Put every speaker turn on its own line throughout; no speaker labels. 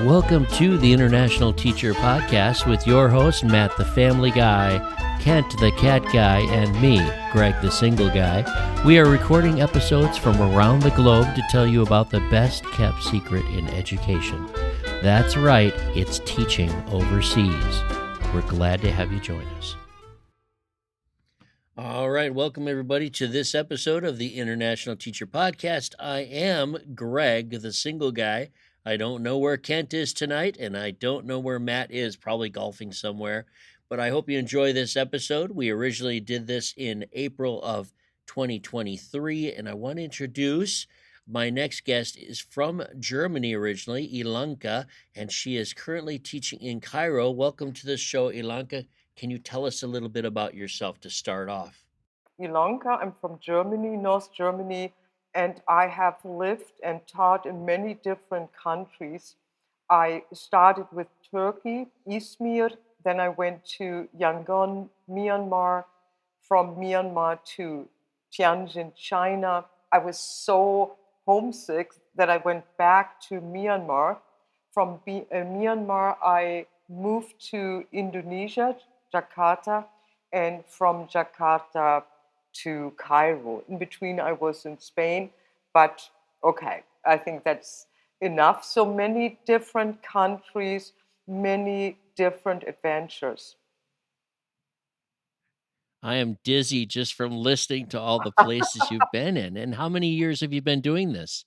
Welcome to the International Teacher Podcast with your host, Matt the Family Guy, Kent the Cat Guy, and me, Greg the Single Guy. We are recording episodes from around the globe to tell you about the best kept secret in education. That's right, it's teaching overseas. We're glad to have you join us. All right, welcome everybody to this episode of the International Teacher Podcast. I am Greg the Single Guy. I don't know where Kent is tonight, and I don't know where Matt is, probably golfing somewhere. But I hope you enjoy this episode. We originally did this in April of 2023, and I want to introduce my next guest is from Germany originally, Ilonka, and she is currently teaching in Cairo. Welcome to the show, Ilonka. Can you tell us a little bit about yourself to start off?
Ilonka. I'm from Germany, North Germany, and I have lived and taught in many different countries. I started with Turkey, Izmir, then I went to Yangon, Myanmar, from Myanmar to Tianjin, China. I was so homesick that I went back to Myanmar. From Myanmar, I moved to Indonesia, Jakarta, and from Jakarta to Cairo. In between, I was in Spain, but okay, I think that's enough. So many different countries, many different adventures.
I am dizzy just from listening to all the places you've been in. And how many years have you been doing this?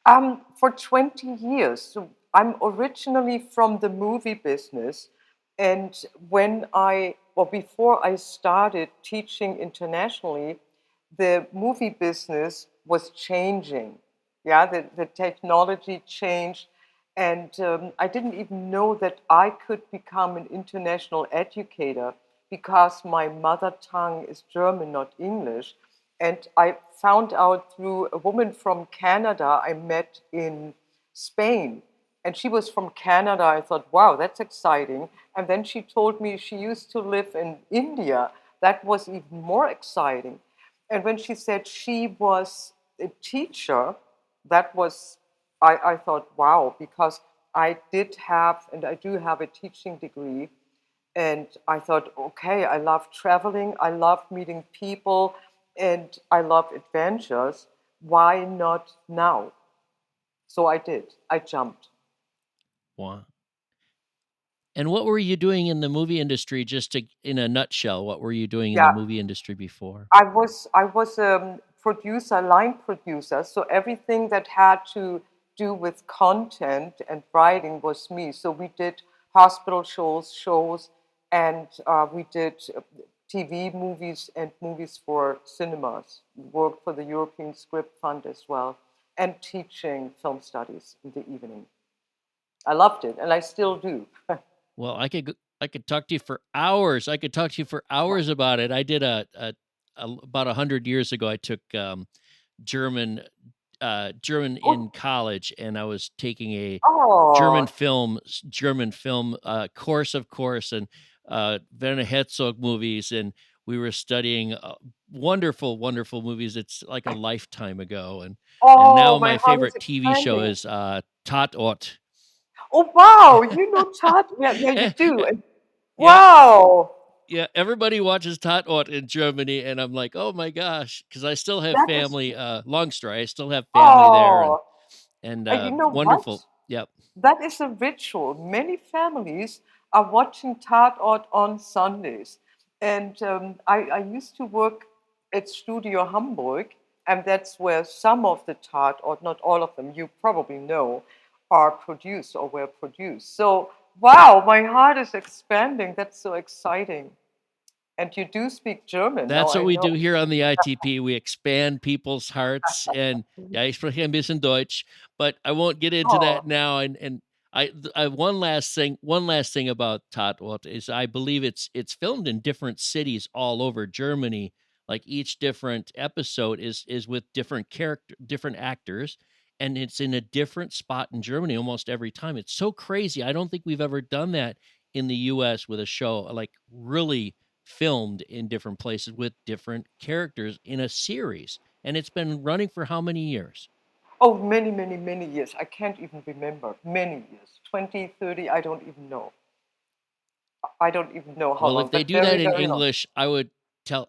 For 20 years. So I'm originally from the movie business. And before I started teaching internationally, the movie business was changing. Yeah, the technology changed. And I didn't even know that I could become an international educator because my mother tongue is German, not English. And I found out through a woman from Canada I met in Spain. And she was from Canada. I thought, wow, that's exciting. And then she told me she used to live in India. That was even more exciting. And when she said she was a teacher, I thought, wow, because I did have, and I do have a teaching degree. And I thought, okay, I love traveling, I love meeting people, and I love adventures. Why not now? So I did. I jumped.
Wow. And what were you doing in the movie industry, in a nutshell? What were you doing in the
Yeah,
movie industry before?
I was a producer, line producer. So everything that had to do with content and writing was me. So we did hospital shows, and we did TV movies and movies for cinemas. Worked for the European Script Fund as well, and teaching film studies in the evening. I loved it, and I still do.
Well, I could talk to you for hours. I could talk to you for hours about it. I did about 100 years ago. I took German German in
Oh,
college, and I was taking a
oh,
German film course, of course, and Werner Herzog movies, and we were studying wonderful, wonderful movies. It's like a lifetime ago, and
oh,
now
my
my
heart is
favorite TV show
expanding.
is Tatort.
Oh wow, you know Todd? Yeah, yeah, you do. And
Yeah,
wow,
yeah. Everybody watches Tatort in Germany, and I'm like, oh my gosh, because I still have
that is
family. Long story, I still have family there,
oh.
and
And you know what?
wonderful. Yep.
That is a ritual. Many families are watching Tatort on Sundays. And I used to work at Studio Hamburg, and that's where some of the Tatort, not all of them, you probably know, are produced or were produced. So, wow, my heart is expanding. That's so exciting. And you do speak German, now
That's what
I
we do
know.
here on the ITP. We expand people's hearts, and ja, ich spreche ein bisschen Deutsch, but I won't get into that
Oh,
now. And I one last thing about Tatort is I believe it's filmed in different cities all over Germany. Like each different episode is with different actors, and it's in a different spot in Germany almost every time. It's so crazy. I don't think we've ever done that in the U.S. with a show like really filmed in different places with different characters in a series. And it's been running for how many years?
Oh, many, many, many years. I can't even remember. Many years. 20, 30, I don't even know. I don't even know how
Well,
long,
if they
but
do that
very,
in
very long.
English, I would tell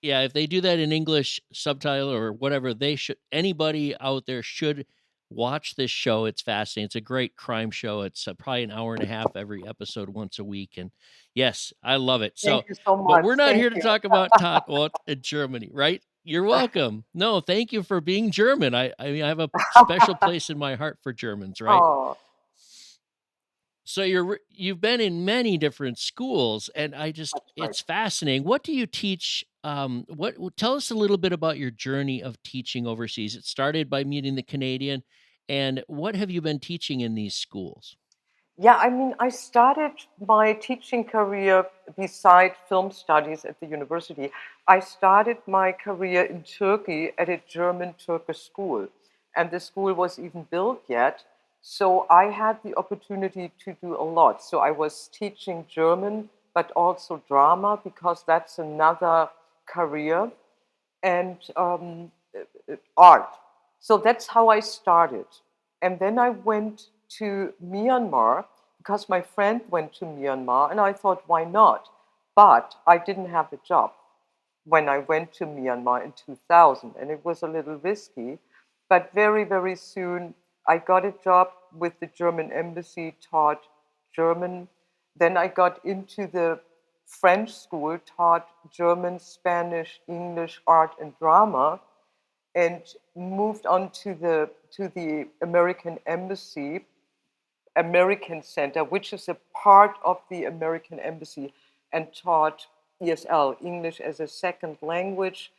yeah, if they do that in English subtitle or whatever, they should anybody out there should watch this show. It's fascinating. It's a great crime show. It's probably an hour and a half every episode once a week, and yes, I love it.
Thank
So,
you so
but
much.
we're not
Thank
here to
you.
talk about Tatort in Germany, right? You're welcome. No, thank you for being German. I mean, I have a special place in my heart for Germans, right?
Oh,
So you've been in many different schools, and
that's right.
it's fascinating. What do you teach? Tell us a little bit about your journey of teaching overseas. It started by meeting the Canadian, and what have you been teaching in these schools?
Yeah, I mean, I started my teaching career beside film studies at the university. I started my career in Turkey at a German Turkish school, and the school was even built yet. So I had the opportunity to do a lot. So I was teaching German, but also drama because that's another career and art. So that's how I started. And then I went to Myanmar because my friend went to Myanmar, and I thought, why not? But I didn't have a job when I went to Myanmar in 2000, and it was a little risky. But very, very soon, I got a job with the German embassy, taught German. Then I got into the French school, taught German, Spanish, English, art, and drama, and moved on to the American embassy, American Center, which is a part of the American Embassy, and taught ESL, English as a second language,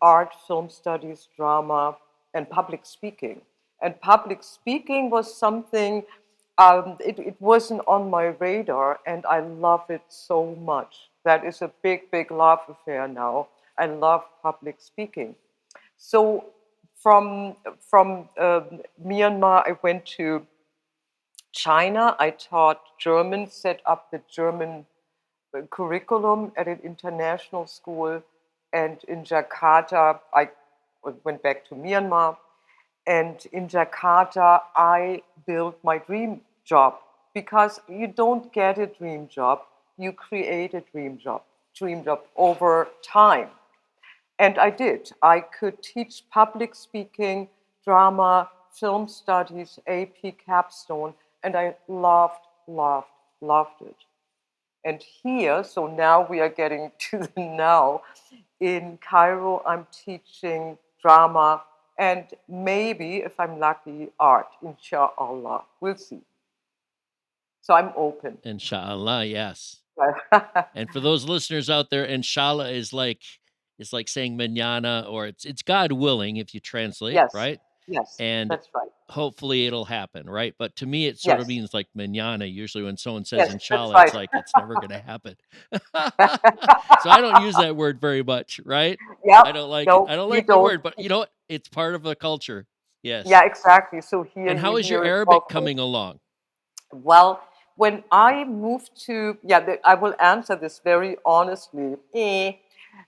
art, film studies, drama, and public speaking. And public speaking was something, it wasn't on my radar, and I love it so much. That is a big, big love affair now. I love public speaking. So from Myanmar, I went to China. I taught German, set up the German curriculum at an international school. And in Jakarta, I went back to Myanmar. And in Jakarta, I built my dream job because you don't get a dream job, you create a dream job over time. And I did. I could teach public speaking, drama, film studies, AP capstone, and I loved, loved, loved it. And here, so now we are getting to the now. In Cairo, I'm teaching drama and maybe, if I'm lucky, art, inshallah. We'll see. So I'm open.
Inshallah, yes. And for those listeners out there, inshallah is like saying manana, or it's God willing if you translate,
Yes,
right?
yes,
And
that's right.
hopefully it'll happen, right? But to me, it sort of
Yes,
means like manana. Usually, when someone says
yes, that's
inshallah, it's
right.
like it's never going to happen. So I don't use that word very much, right?
Yep.
I don't like it.
No,
I don't
you
like the
don't.
word, but you know what? It's part of the culture. Yes.
Yeah, exactly. So here
And
you
how is your
hear it
Arabic
also.
coming along?
Well, when I moved to, yeah, I will answer this very honestly.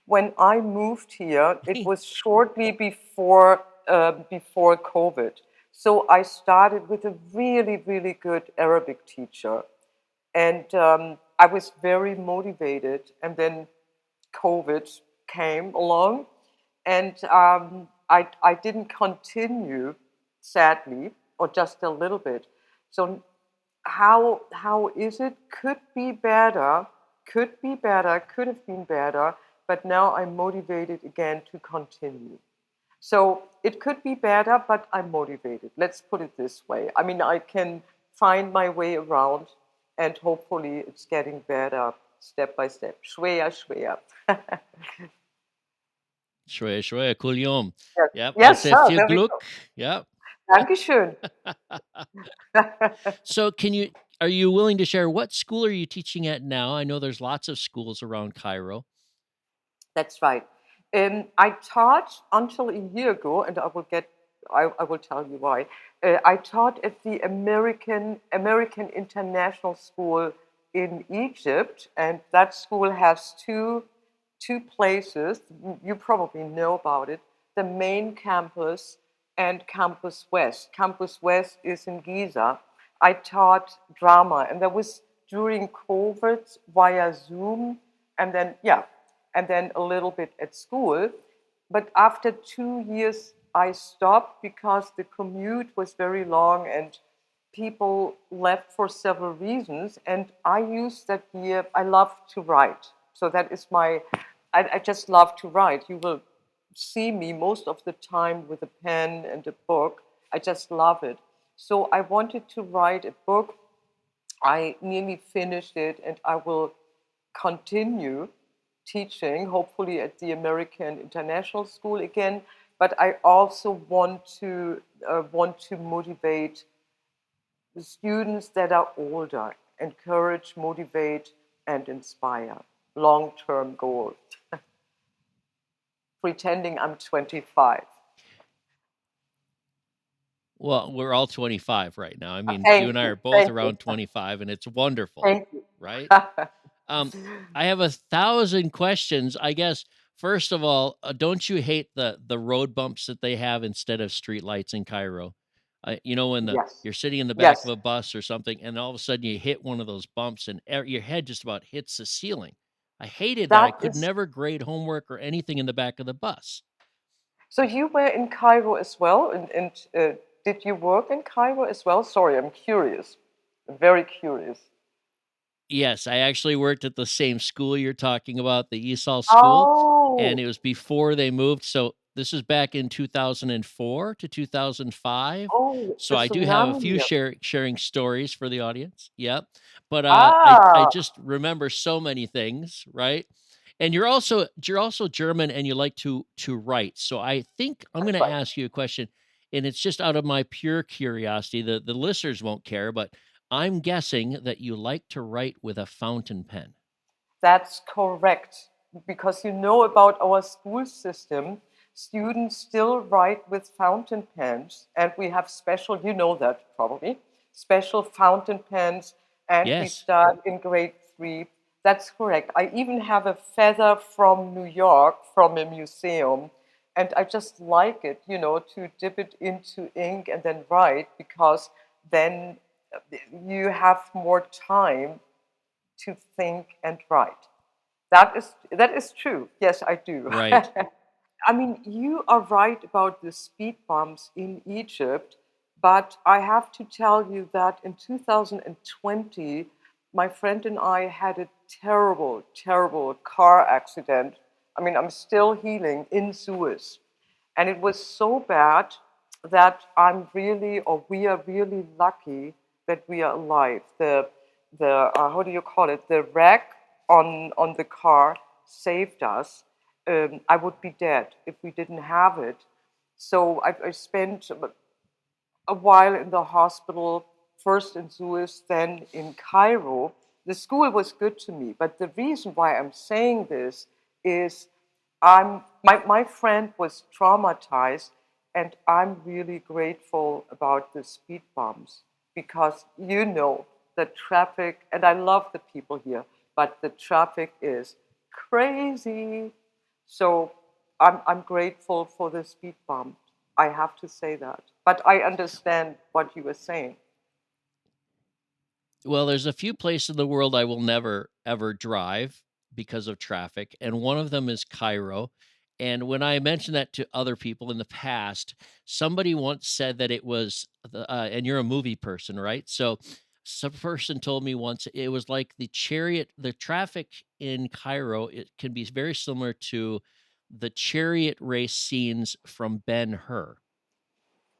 When I moved here, it was shortly before COVID. So I started with a really, really good Arabic teacher, and I was very motivated. And then COVID came along, and I didn't continue, sadly, or just a little bit. So how is it? Could be better, could be better, could have been better, but now I'm motivated again to continue. So it could be better, but I'm motivated. Let's put it this way. I mean, I can find my way around, and hopefully it's getting better step by step. Schwer, schwer.
Shwaya shwaya kul yom.
Yes,
Yep. I
yes,
say
sir.
viel
There we go.
Glück. Yep.
Dankeschön.
So are you willing to share what school are you teaching at now? I know there's lots of schools around Cairo.
That's right. I taught until a year ago, and I will tell you why. I taught at the American International School in Egypt, and that school has two places. You probably know about it. The main campus and Campus West. Campus West is in Giza. I taught drama, and that was during COVID via Zoom, and then, yeah, and then a little bit at school. But after 2 years, I stopped because the commute was very long and people left for several reasons. And I used that year, I love to write. So that is I just love to write. You will see me most of the time with a pen and a book. I just love it. So I wanted to write a book. I nearly finished it, and I will continue teaching, hopefully at the American International School again. But I also want to motivate the students that are older, encourage, motivate, and inspire. Long-term goal. Pretending I'm 25.
Well, we're all 25 right now. I mean, you
Thank
and I are
you,
both
thank you,
around 25, and it's wonderful,
thank you.
right? Um, I have 1,000 questions. I guess first of all, don't you hate the road bumps that they have instead of street lights in Cairo? You know, when
Yes,
you're sitting in the back of
yes,
a bus or something, and all of a sudden you hit one of those bumps, and your head just about hits the ceiling. I hated that. I
that
could
is.
never grade homework or anything in the back of the bus.
So you were in Cairo as well, and did you work in Cairo as well? Sorry, I'm curious, very curious.
Yes, I actually worked at the same school you're talking about, the ESOL school, and
Oh,
it was before they moved. So this is back in 2004 to 2005.
oh,
So
the
I do have a
tsunami
few
year.
sharing stories for the audience. Yep. But I
Ah,
just remember so many things, right? And you're also German and you like to write. So I think I'm going
that's
to
right.
ask you a question, and it's just out of my pure curiosity. The listeners won't care, but I'm guessing that you like to write with a fountain pen.
That's correct. Because you know about our school system, students still write with fountain pens, and we have special, you know that probably, special fountain pens, and we
Yes.
start in grade 3. That's correct. I even have a feather from New York from a museum, and I just like it, to dip it into ink and then write because then you have more time to think and write. That is true. Yes, I do.
Right.
I mean, you are right about the speed bumps in Egypt, but I have to tell you that in 2020, my friend and I had a terrible, terrible car accident. I mean, I'm still healing in Suez. And it was so bad that we are really lucky that we are alive. The how do you call it? The wreck on the car saved us. I would be dead if we didn't have it. So I spent a while in the hospital, first in Suez, then in Cairo. The school was good to me, but the reason why I'm saying this is my friend was traumatized, and I'm really grateful about the speed bumps because the traffic, and I love the people here, but the traffic is crazy. So I'm grateful for the speed bump. I have to say that. But I understand what you were saying.
Well, there's a few places in the world I will never ever drive because of traffic, and one of them is Cairo. And when I mentioned that to other people in the past, somebody once said that it was and you're a movie person, right? So some person told me once it was like the traffic in Cairo, it can be very similar to the chariot race scenes from Ben-Hur,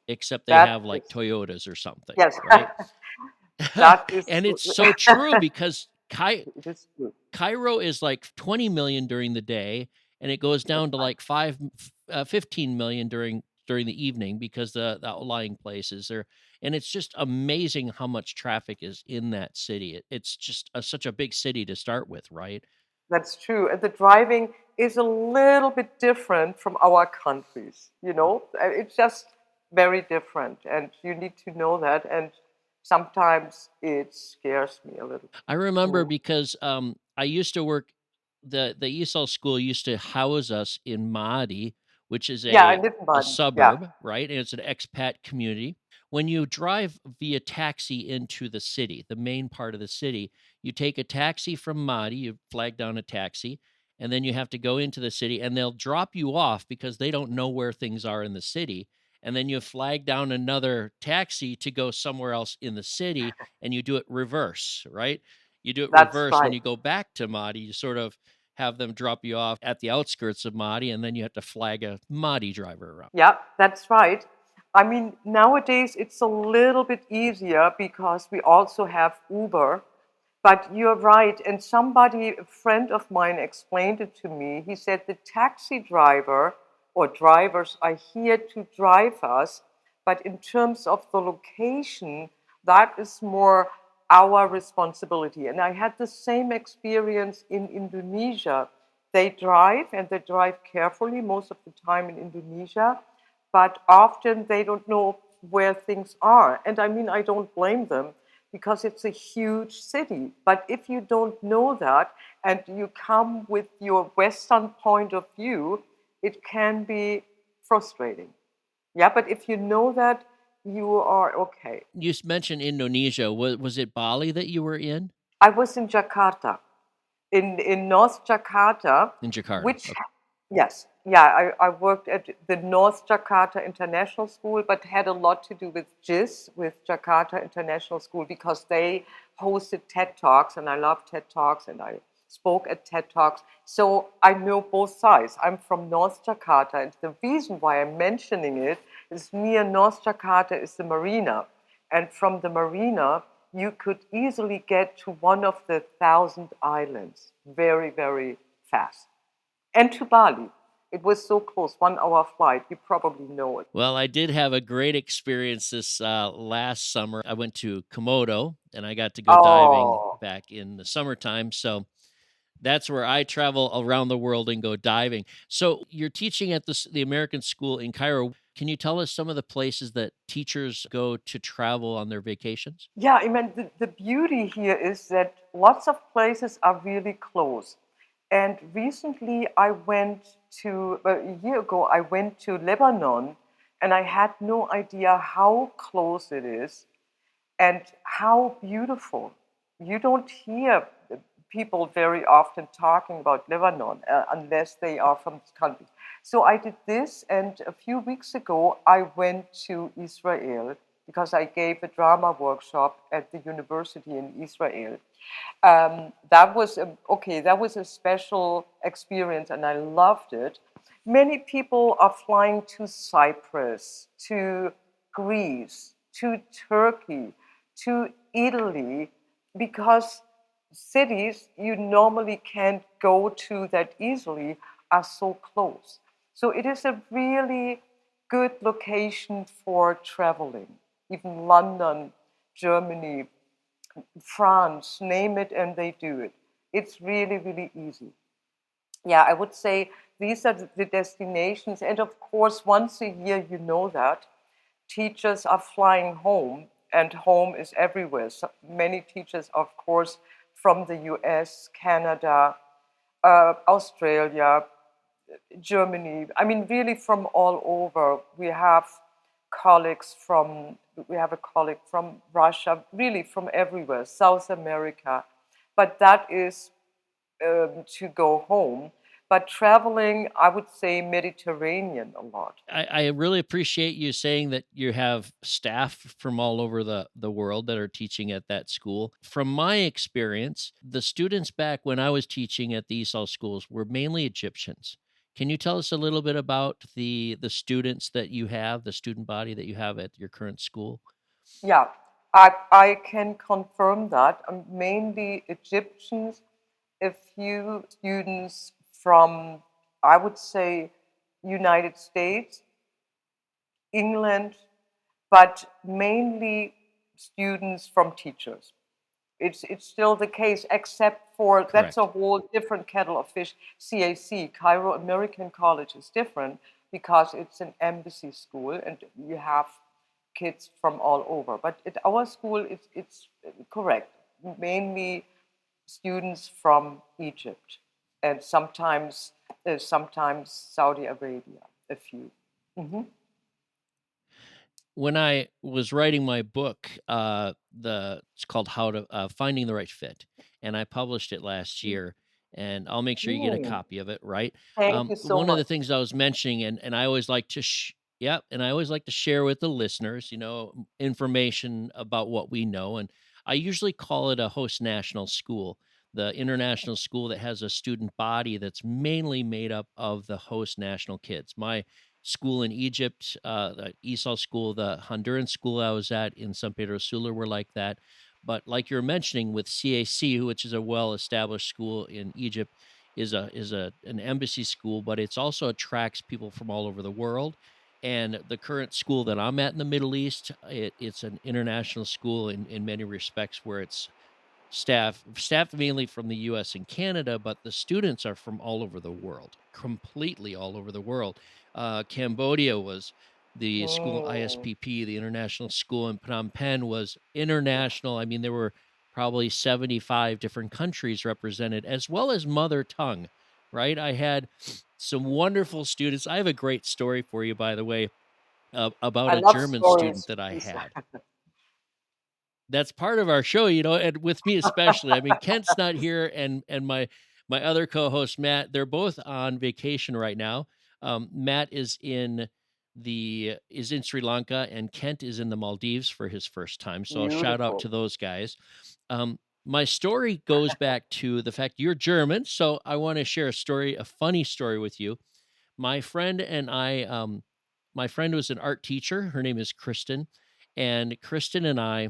except they
That
have like
is,
Toyotas or something,
yes,
right?
that is,
And it's so true because
it is true.
Cairo is like 20 million during the day, and it goes
That's
down to
right.
like 15 million during the evening because the outlying places are, and it's just amazing how much traffic is in that city. It's just such a big city to start with, right?
That's true. And the driving is a little bit different from our countries, It's just very different. And you need to know that. And sometimes it scares me a little
I remember
too.
because I used to work the ESOL school used to house us in Maadi, which is
Yeah, I
a
live in
a
Baden. Yeah,
suburb, right? And it's an expat community. When you drive via taxi into the city, the main part of the city, you take a taxi from Mahdi, you flag down a taxi, and then you have to go into the city and they'll drop you off because they don't know where things are in the city. And then you flag down another taxi to go somewhere else in the city and you do it reverse, right? You do it
that's
reverse when
right.
you go back to Mahdi, you sort of have them drop you off at the outskirts of Mahdi, and then you have to flag a Mahdi driver around.
Yeah, that's right. I mean, nowadays it's a little bit easier because we also have Uber. But you're right. And somebody, a friend of mine, explained it to me. He said the taxi driver or drivers are here to drive us. But in terms of the location, that is more our responsibility. And I had the same experience in Indonesia. They drive and they drive carefully most of the time in Indonesia, but often they don't know where things are. And I mean, I don't blame them because it's a huge city. But if you don't know that and you come with your Western point of view, it can be frustrating. Yeah, but if you know that, you are okay.
You mentioned Indonesia. Was it Bali that you were in?
I was in Jakarta, in North Jakarta,
In Jakarta.
which,
Okay.
yes, yeah, I worked at the North Jakarta International School, but had a lot to do with JIS, with Jakarta International School, because they hosted TED Talks, and I love TED Talks, and I spoke at TED Talks. So I know both sides. I'm from North Jakarta, and the reason why I'm mentioning it is near North Jakarta is the marina. And from the marina, you could easily get to one of the 1,000 islands very, very fast. And to Bali. It was so close, 1 hour flight. You probably know it.
Well, I did have a great experience this last summer. I went to Komodo and I got to go diving
Oh,
back in the summertime. So that's where I travel around the world and go diving. So you're teaching at the American School in Cairo. Can you tell us some of the places that teachers go to travel on their vacations?
yeah. I mean, the beauty here is that lots of places are really close. And recently, I went to, a year ago, I went to Lebanon, and I had no idea how close it is and how beautiful. You don't hear people very often talking about Lebanon unless they are from this country. So I did this, and a few weeks ago I went to Israel because I gave a drama workshop at the university in Israel. That was okay. That was a special experience, and I loved it. Many people are flying to Cyprus, to Greece, to Turkey, to Italy, because cities you normally can't go to that easily are so close. So it is a really good location for traveling. Even London, Germany, France, name it, and they do it. It's really, really easy. Yeah, I would say these are the destinations. And of course, once a year, you know that teachers are flying home, and home is everywhere. So many teachers, of course, from the US, Canada, Australia, Germany. I mean, really from all over. We have a colleague from Russia, really from everywhere, South America. But that is to go home. But traveling, I would say Mediterranean a lot.
I really appreciate you saying that you have staff from all over the world that are teaching at that school. From my experience, the students back when I was teaching at the ESOL schools were mainly Egyptians. Can you tell us a little bit about the students that you have, the student body that you have at your current school?
Yeah, I can confirm that. Mainly Egyptians, a few students from, I would say, United States, England, but mainly students from teachers. It's still the case, except for that's a
Correct.
whole different kettle of fish. CAC, Cairo American College, is different because it's an embassy school and you have kids from all over. But at our school, it's correct. Mainly students from Egypt and sometimes Saudi Arabia. a few. Hmm.
When I was writing my book, it's called How to Finding the Right Fit, and I published it last year. And I'll make sure you get a
Mm,
copy of it. Right.
thank you so
One of the
much.
things I was mentioning, and I always like to, yeah, and I always like to share with the listeners, information about what we know. And I usually call it a host national school, the international school that has a student body that's mainly made up of the host national kids. My school in Egypt, the Esau school, the Honduran school I was at in San Pedro Sula were like that. But like you're mentioning with CAC, which is a well-established school in Egypt, is a an embassy school, but it's also attracts people from all over the world. And the current school that I'm at in the Middle East, it's an international school in many respects, where it's staffed mainly from the US and Canada, but the students are from all over the world, completely all over the world. Cambodia was the school
Mm,
ISPP, the international school in Phnom Penh was international. I mean, there were probably 75 different countries represented, as well as mother tongue, right? I had some wonderful students. I have a great story for you, by the way, about
I
a
love
German student
stories,
that I
please.
had. That's part of our show, and with me especially. I mean, Kent's not here, and my other co-host Matt, they're both on vacation right now. Matt is in Sri Lanka, and Kent is in the Maldives for his first time. So shout out
Beautiful.
to those guys. My story goes back to the fact you're German, so I want to share a funny story with you. My friend and I, my friend was an art teacher. Her name is Kristen, and Kristen and I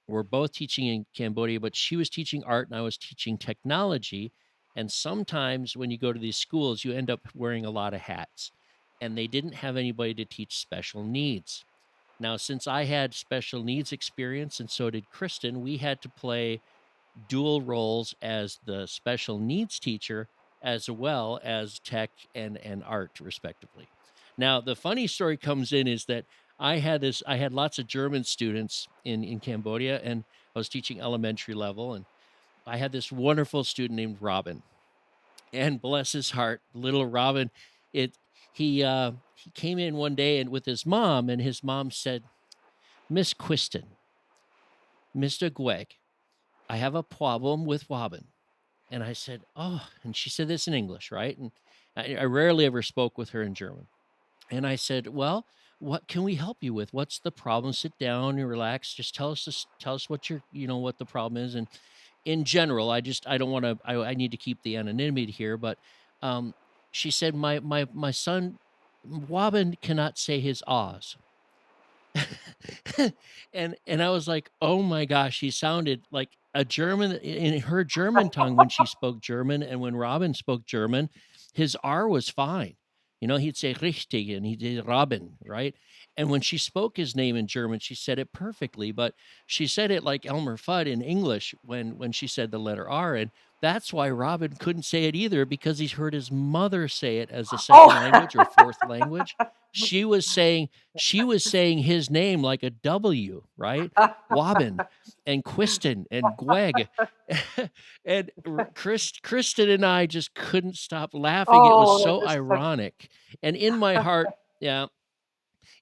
were both teaching in Cambodia, but she was teaching art and I was teaching technology. And sometimes when you go to these schools, you end up wearing a lot of hats. And they didn't have anybody to teach special needs. Now, since I had special needs experience and so did Kristen, we had to play dual roles as the special needs teacher as well as tech and art, respectively. Now, the funny story comes in is that I had lots of German students in Cambodia, and I was teaching elementary level, and I had this wonderful student named Robin. And bless his heart, little Robin, it he came in one day and with his mom, and his mom said, "Miss Quiston, Mr. Gweg, I have a problem with Robin." And I said, "Oh," and she said this in English, right? And I rarely ever spoke with her in German. And I said, "Well, what can we help you with? What's the problem? Sit down and relax. Just tell us what what the problem is." And in general, I don't want to, I need to keep the anonymity here, but um, she said, my son, Wabin cannot say his ahs. And I was like, "Oh my gosh," she sounded like a German in her German tongue when she spoke German, and when Robin spoke German, his R was fine. He'd say richtig and he did Robin, right? And when she spoke his name in German, she said it perfectly, but she said it like Elmer Fudd in English when she said the letter R. And that's why Robin couldn't say it either, because he's heard his mother say it as a second
Oh,
language or fourth language. She was saying she was saying his name like a W, right? Wabin and Quiston and Gweg. And Kristen and I just couldn't stop laughing. It was
oh,
so
that is such.
ironic. And in my heart, yeah,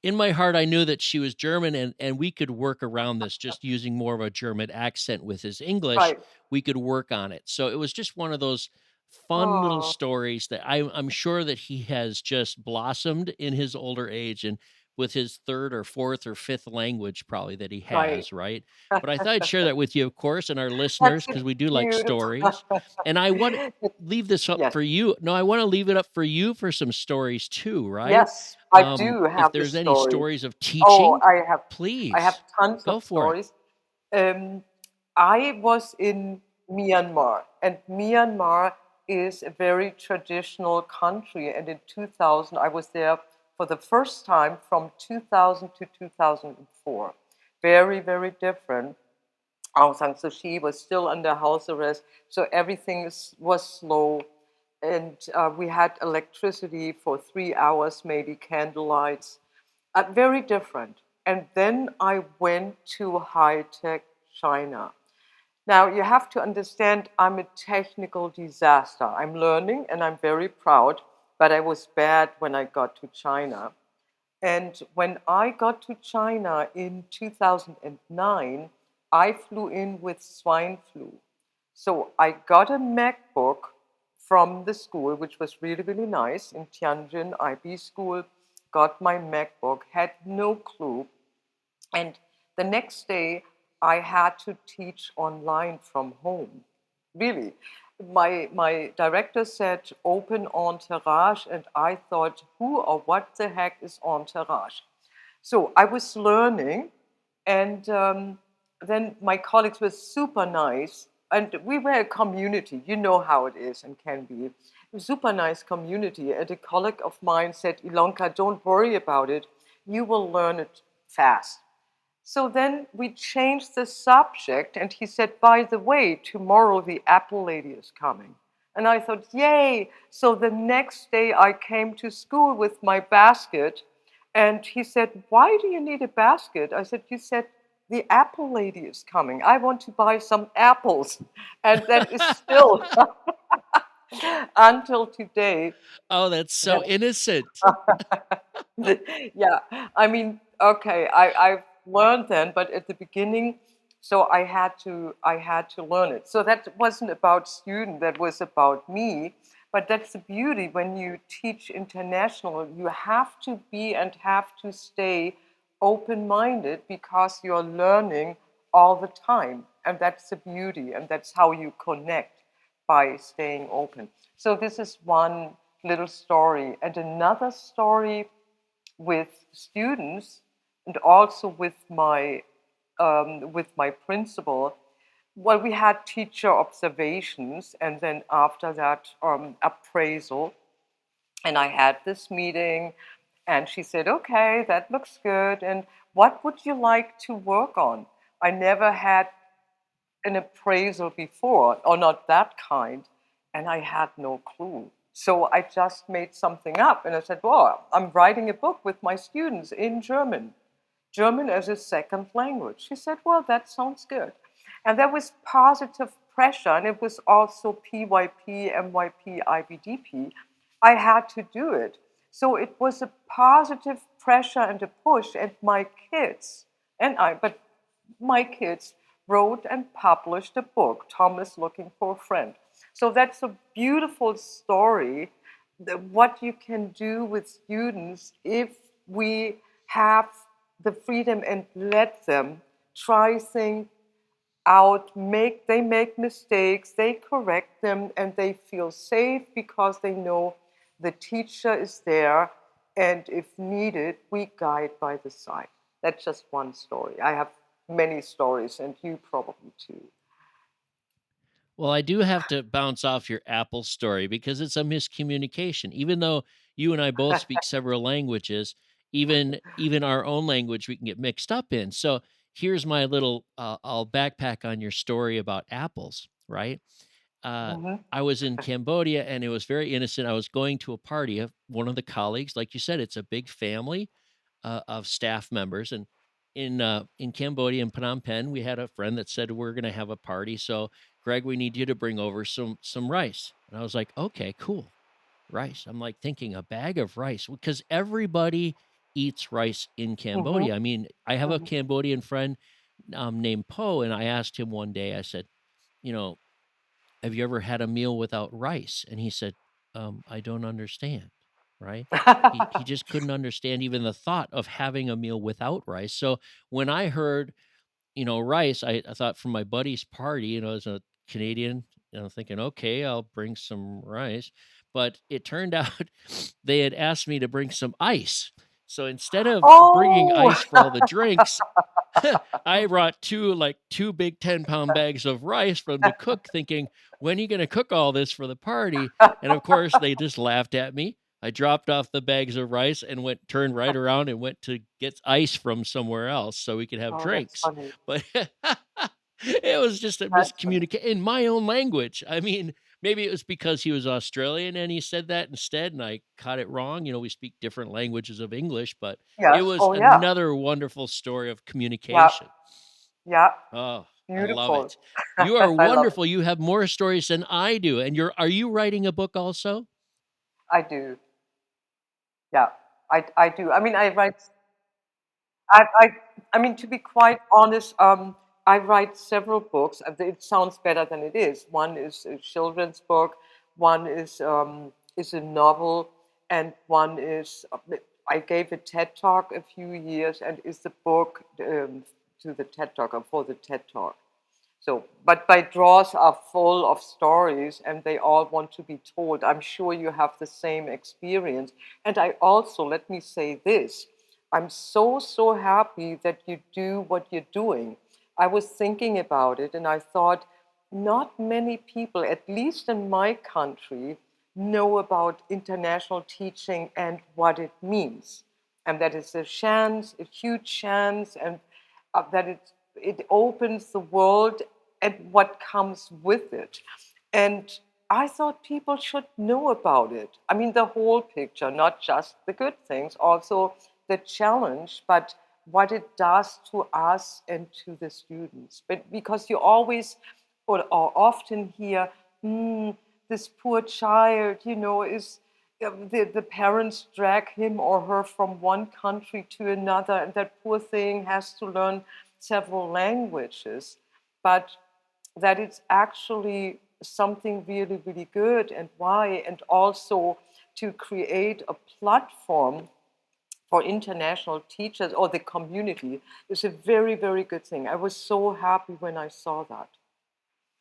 in my heart, I knew that she was German, and we could work around this just using more of a German accent with his English.
Right.
We could work on it. So it was just one of those fun little
Oh,
stories that I'm sure that he has just blossomed in his older age and with his third or fourth or fifth language probably that he
right.
has, right? But I thought I'd share that with you, of course, and our
That's
listeners, because we do like
beautiful.
stories. And I want to leave this up
Yes.
for you. No, I want to leave it up for you for some stories too, right?
Yes, I do
If
have a
there's any
story.
stories of
Oh,
teaching,
I have
please
tons of
go for it.
stories. Um, I was in Myanmar, and Myanmar is a very traditional country. And in 2000, I was there for the first time from 2000 to 2004. Very, very different. Aung San Suu Kyi was still under house arrest, so everything was slow. And we had electricity for 3 hours, maybe candlelights, very different. And then I went to high tech China. Now, you have to understand, I'm a technical disaster. I'm learning and I'm very proud. but I was bad when I got to China. And when I got to China in 2009, I flew in with swine flu. So I got a MacBook from the school, which was really, really nice in Tianjin IB school. Got my MacBook, had no clue. And the next day, I had to teach online from home. Really. My director said, open Entourage, and I thought, who or what the heck is Entourage? So I was learning, and then my colleagues were super nice. And we were a community. You know how it is and can be. A super nice community. And a colleague of mine said, Ilonka, don't worry about it. You will learn it fast. So then we changed the subject, and he said, by the way, tomorrow the apple lady is coming. And I thought, yay. So the next day I came to school with my basket, and he said, why do you need a basket? I said, you said the apple lady is coming. I want to buy some apples. And that is still, until today,
Oh, that's so
that
innocent.
yeah, I mean, okay, I've learned then, but at the beginning, so I had to learn it. So that wasn't about student, that was about me. But that's the beauty when you teach international, you have to be and have to stay open-minded because you're learning all the time. And that's the beauty, and that's how you connect by staying open. So this is one little story. And another story with students and also with my principal. Well, we had teacher observations, and then after that, appraisal. And I had this meeting, and she said, "Okay, that looks good. And what would you like to work on?" I never had an appraisal before, or not that kind, and I had no clue. So I just made something up, and I said, well, I'm writing a book with my students in German, German as a second language. She said, well, that sounds good. And there was positive pressure, and it was also PYP, MYP, IBDP. I had to do it. So it was a positive pressure and a push, and my kids wrote and published a book, Thomas Looking for a Friend. So that's a beautiful story, what you can do with students if we have the freedom and let them try things out, they make mistakes, they correct them, and they feel safe because they know the teacher is there, and if needed, we guide by the side. That's just one story. I have many stories, and you probably too.
Well, I do have to bounce off your Apple story because it's a miscommunication. Even though you and I both speak several languages, even our own language we can get mixed up in. So here's my little I'll backpack on your story about apples, right? Uh,
Mhm.
I was in Cambodia and it was very innocent. I was going to a party of one of the colleagues. Like you said, it's a big family of staff members. And in Cambodia, in Phnom Penh, we had a friend that said we're going to have a party. So, Greg, we need you to bring over some rice. And I was like, okay, cool, rice. I'm like thinking a bag of rice because everybody eats rice in
Mhm.
Cambodia. I mean, I have a
Mhm.
Cambodian friend named Poe, and I asked him one day. I said, you know, have you ever had a meal without rice? And he said, I don't understand. Right. He just couldn't understand even the thought of having a meal without rice. So when I heard, rice, I thought from my buddy's party, as a Canadian, thinking, okay, I'll bring some rice. But it turned out they had asked me to bring some ice. So instead of bringing
Oh,
ice for all the drinks, I brought two big 10-pound bags of rice for them to cook, thinking, when are you going to cook all this for the party? And of course, they just laughed at me. I dropped off the bags of rice and turned right around and went to get ice from somewhere else so we could have
oh, that's
drinks.
funny.
But it was just a
That's funny.
miscommunication in my own language. I mean, maybe it was because he was Australian and he said that instead, and I caught it wrong. We speak different languages of English, but it
Yes.
was
Oh, yeah.
another wonderful story of
Yeah.
communication.
Yeah.
Oh, I love
Beautiful.
it. You are
I love it.
wonderful. You have more stories than I do. And are you writing a book also?
I do. Yeah, I do. I mean, I, I mean, to be quite honest, I write several books. It sounds better than it is. One is a children's book, one is a novel, and one is I gave a TED talk a few years, and is the book to the TED talk or for the TED talk. So, but my drawers are full of stories and they all want to be told. I'm sure you have the same experience. And I also, let me say this, I'm so, so happy that you do what you're doing. I was thinking about it and I thought, not many people, at least in my country, know about international teaching and what it means. And that is a chance, a huge chance, and that it opens the world and what comes with it. And I thought people should know about it. I mean, the whole picture, not just the good things, also the challenge, but what it does to us and to the students. But because you always or often hear, "Hmm, this poor child, is the parents drag him or her from one country to another, and that poor thing has to learn several languages." But that it's actually something really, really good, and why, and also to create a platform for international teachers or the community is a very, very good thing. I was so happy when I saw that.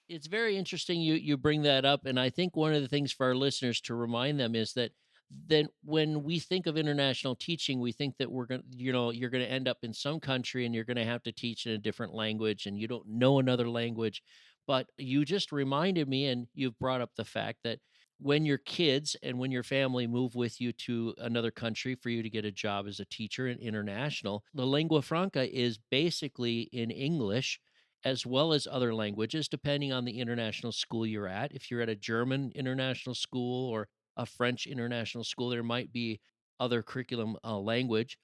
It's very interesting you bring that up, and I think one of the things for our listeners to remind them is that then when we think of international teaching, we think that we're going to, you're going to end up in some country and you're going to have to teach in a different language and you don't know another language. But you just reminded me, and you've brought up the fact that when your kids and when your family move with you to another country for you to get a job as a teacher in international, the lingua franca is basically in English as well as other languages, depending on the international school you're at. If you're at a German international school or a French international school, there might be other curriculum language.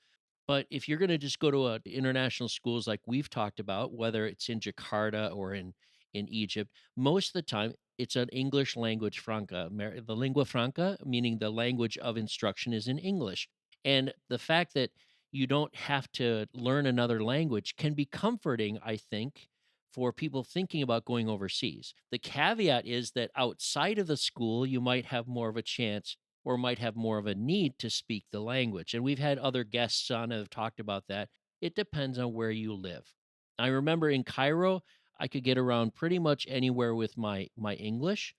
But if you're going to just go to international schools like we've talked about, whether it's in Jakarta or in Egypt, most of the time it's an English language franca. The lingua franca, meaning the language of instruction, is in English. And the fact that you don't have to learn another language can be comforting, I think, for people thinking about going overseas. The caveat is that outside of the school, you might have more of a chance or might have more of a need to speak the language. And we've had other guests on that have talked about that. It depends on where you live. I remember in Cairo, I could get around pretty much anywhere with my English.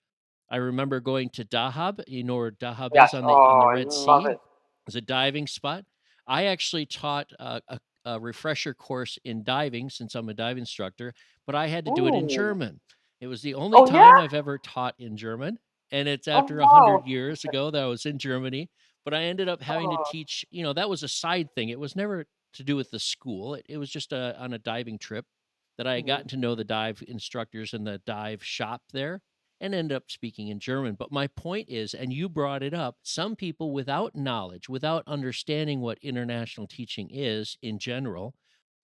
I remember going to Dahab. You know where Dahab is
Yes.
on the
Oh, I
Red
love
Sea.
it.
It's a diving spot. I actually taught a refresher course in diving since I'm a dive instructor, but I had to do it in
Ooh.
German. It was the only
Oh, yeah?
time I've ever taught in German, and it's
Oh,
after
wow.
100 years ago that I was in Germany, but I ended up having to
Oh.
teach, that was a side thing. It was never to do with the school. It was just on a diving trip that I had
Mhm.
gotten to know the dive instructors and the dive shop there and ended up speaking in German. But my point is, and you brought it up, some people without knowledge, without understanding what international teaching is in general,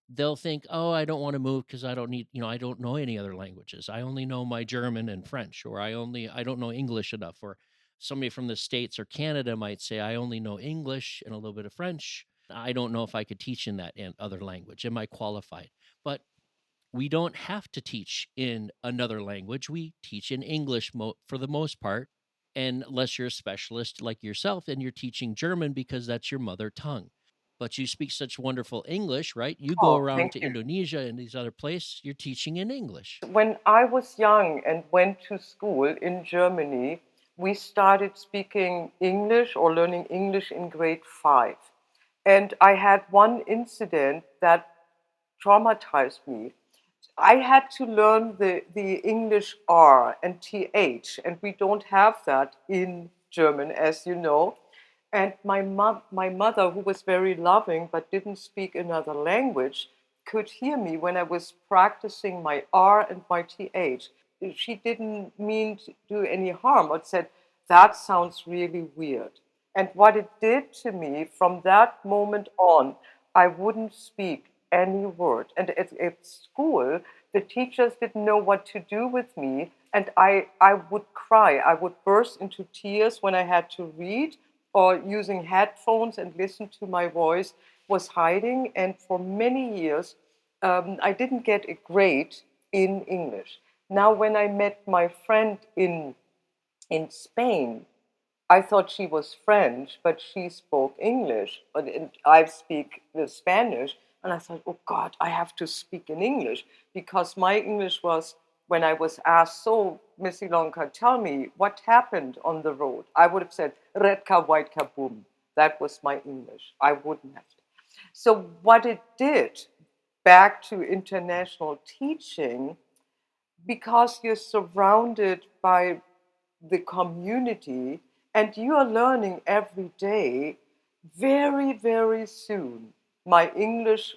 they'll think, "Oh, I don't want to move because I don't need, I don't know any other languages. I only know my German and French, or I don't know English enough." Or somebody from the States or Canada might say, "I only know English and a little bit of French. I don't know if I could teach in that other language. Am I qualified?" But we don't have to teach in another language. We teach in English for the most part, and unless you're a specialist like yourself and you're teaching German because that's your mother tongue. But you speak such wonderful English, right? You go
Oh,
around
thank
to
you.
Indonesia and these other places, you're teaching in English.
When I was young and went to school in Germany, we started speaking English or learning English in grade five. And I had one incident that traumatized me. I had to learn the English R and TH, and we don't have that in German, as you know. And my mother, who was very loving but didn't speak another language, could hear me when I was practicing my R and my TH. She didn't mean to do any harm, but said, "That sounds really weird." And what it did to me from that moment on, I wouldn't speak any word. And at school, the teachers didn't know what to do with me. And I would cry. I would burst into tears when I had to read, or using headphones and listen to my voice was hiding. And for many years, I didn't get a grade in English. Now, when I met my friend in Spain, I thought she was French, but she spoke English, but I speak the Spanish. And I thought, oh God, I have to speak in English because my English was, when I was asked, so Miss Ilonka, tell me what happened on the road, I would have said, red car, white car, boom. That was my English. I wouldn't have. So, what it did, back to international teaching, because you're surrounded by the community and you are learning every day, very, very soon, my English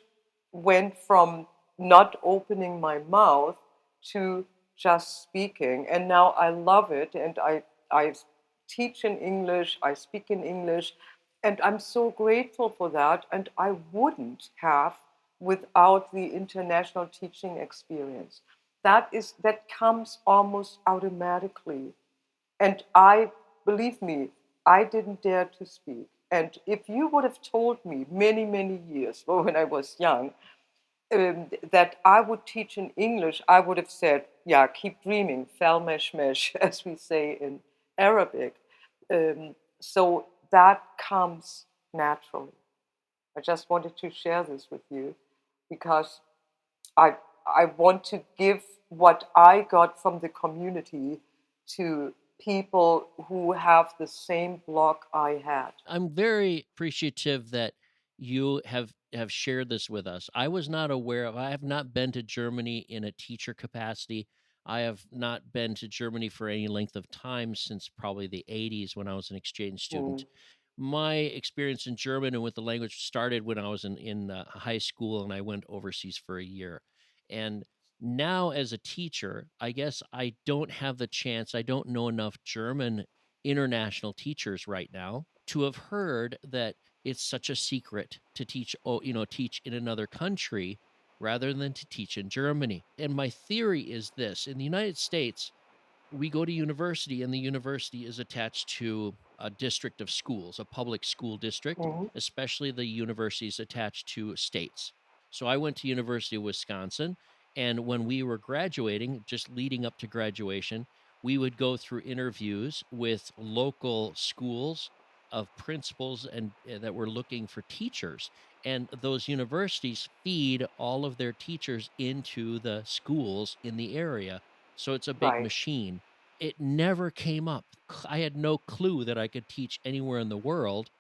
went from not opening my mouth to just speaking. And now I love it. And I teach in English, I speak in English, and I'm so grateful for that. And I wouldn't have without the international teaching experience. That comes almost automatically. And I, believe me, I didn't dare to speak. And if you would have told me many, many years, well, when I was young, that I would teach in English, I would have said, yeah, keep dreaming, fel mesh mesh, as we say in Arabic. So that comes naturally. I just wanted to share this with you because I I want to give what I got from the community to people who have the same block I had.
I'm very appreciative that you have shared this with us. I was not aware of I have not been to Germany in a teacher capacity. I have not been to Germany for any length of time since probably the 80s when I was an exchange student.
Mm.
My experience in German and with the language started when I was in high school and I went overseas for a year. And now as a teacher, I guess I don't have the chance. I don't know enough German international teachers right now to have heard that it's such a secret to teach teach in another country rather than to teach in Germany. And my theory is this: in the United States, we go to university and the university is attached to a district of schools, a public school district,
Mhm.
especially the universities attached to states. So I went to University of Wisconsin, and when we were graduating, just leading up to graduation, we would go through interviews with local schools of principals and that were looking for teachers, and those universities feed all of their teachers into the schools in the area, so it's a big
Right.
machine. It never came up. I had no clue that I could teach anywhere in the world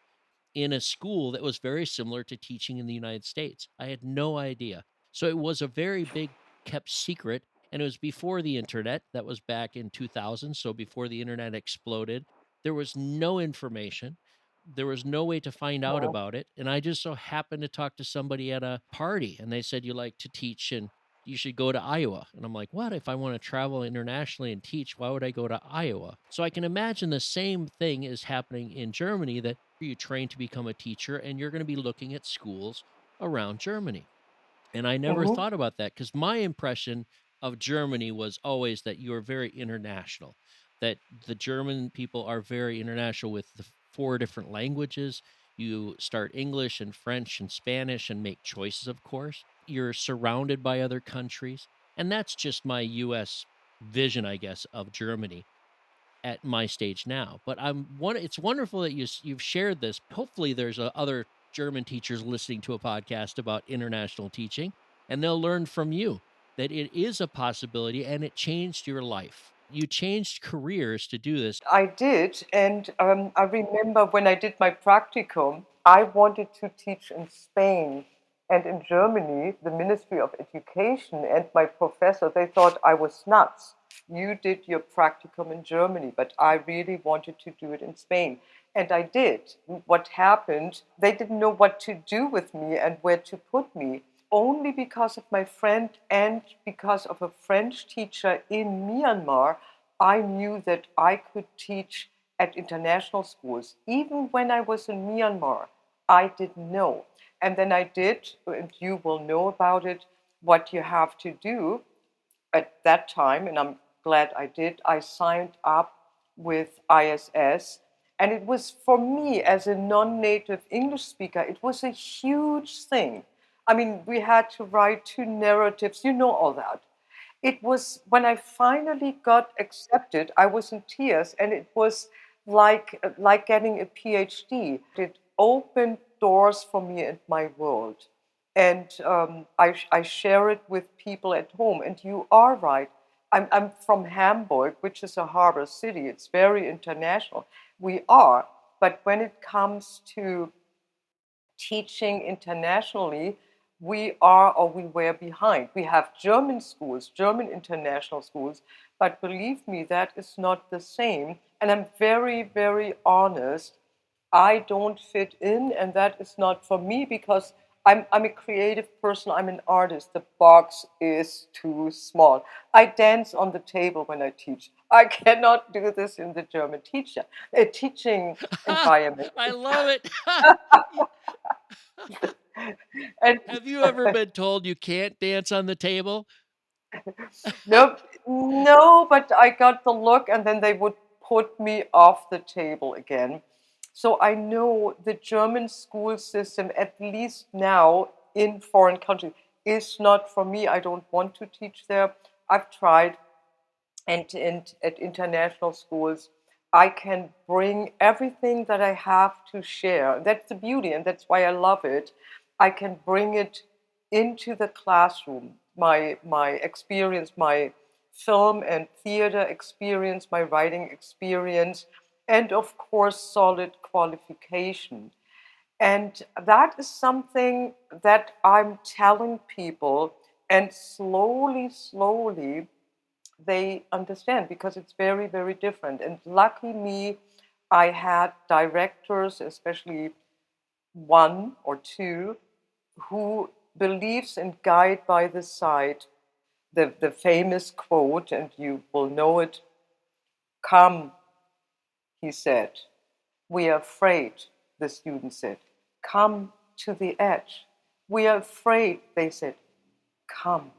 in a school that was very similar to teaching in the United States. I had no idea. So it was a very big kept secret, and it was before the internet. That was back in 2000, so before the internet exploded. There was no information. There was no way to find out
Yeah.
about it, and I just so happened to talk to somebody at a party, and they said, "You like to teach and you should go to Iowa." And I'm like, "What? If I want to travel internationally and teach, why would I go to Iowa?" So I can imagine the same thing is happening in Germany, that you train to become a teacher and you're going to be looking at schools around Germany. And I never
Hmm.
thought about that because my impression of Germany was always that you are very international, that the German people are very international with the four different languages. You start English and French and Spanish and make choices, of course. You're surrounded by other countries. And that's just my US vision, I guess, of Germany at my stage now. But it's wonderful that you've shared this. Hopefully there's other German teachers listening to a podcast about international teaching, and they'll learn from you that it is a possibility and it changed your life. You changed careers to do this.
I did. And I remember when I did my practicum, I wanted to teach in Spain and in Germany, the Ministry of Education and my professor, they thought I was nuts. You did your practicum in Germany, but I really wanted to do it in Spain. And I did. What happened, they didn't know what to do with me and where to put me. Only because of my friend and because of a French teacher in Myanmar, I knew that I could teach at international schools. Even when I was in Myanmar, I didn't know. And then I did, and you will know about it, what you have to do at that time, and I'm glad I did. I signed up with ISS, And it was for me as a non-native English speaker, it was a huge thing. I mean, we had to write two narratives, you know all that. It was when I finally got accepted, I was in tears, and it was like getting a PhD. It opened doors for me and my world. And I share it with people at home. And you are right. I'm from Hamburg, which is a harbor city. It's very international. We are. But when it comes to teaching internationally, we are or we were behind. We have German schools, German international schools, but believe me, that is not the same. And I'm very, very honest. I don't fit in, and that is not for me because I'm a creative person. I'm an artist. The box is too small. I dance on the table when I teach. I cannot do this in the German teaching environment.
I love it.
And
Have you ever been told you can't dance on the table?
no, no, but I got the look, and then they would put me off the table again. So I know the German school system, at least now in foreign countries, is not for me. I don't want to teach there. I've tried, and at international schools, I can bring everything that I have to share. That's the beauty, and that's why I love it. I can bring it into the classroom. My experience, my film and theater experience, my writing experience, and of course, solid qualification. And that is something that I'm telling people, and slowly, slowly, they understand because it's very, very different. And lucky me, I had directors, especially one or two, who believes in guide by the side. The famous quote, and you will know it: "Come," he said. "We are afraid," the student said. "Come to the edge." "We are afraid," they said. "Come,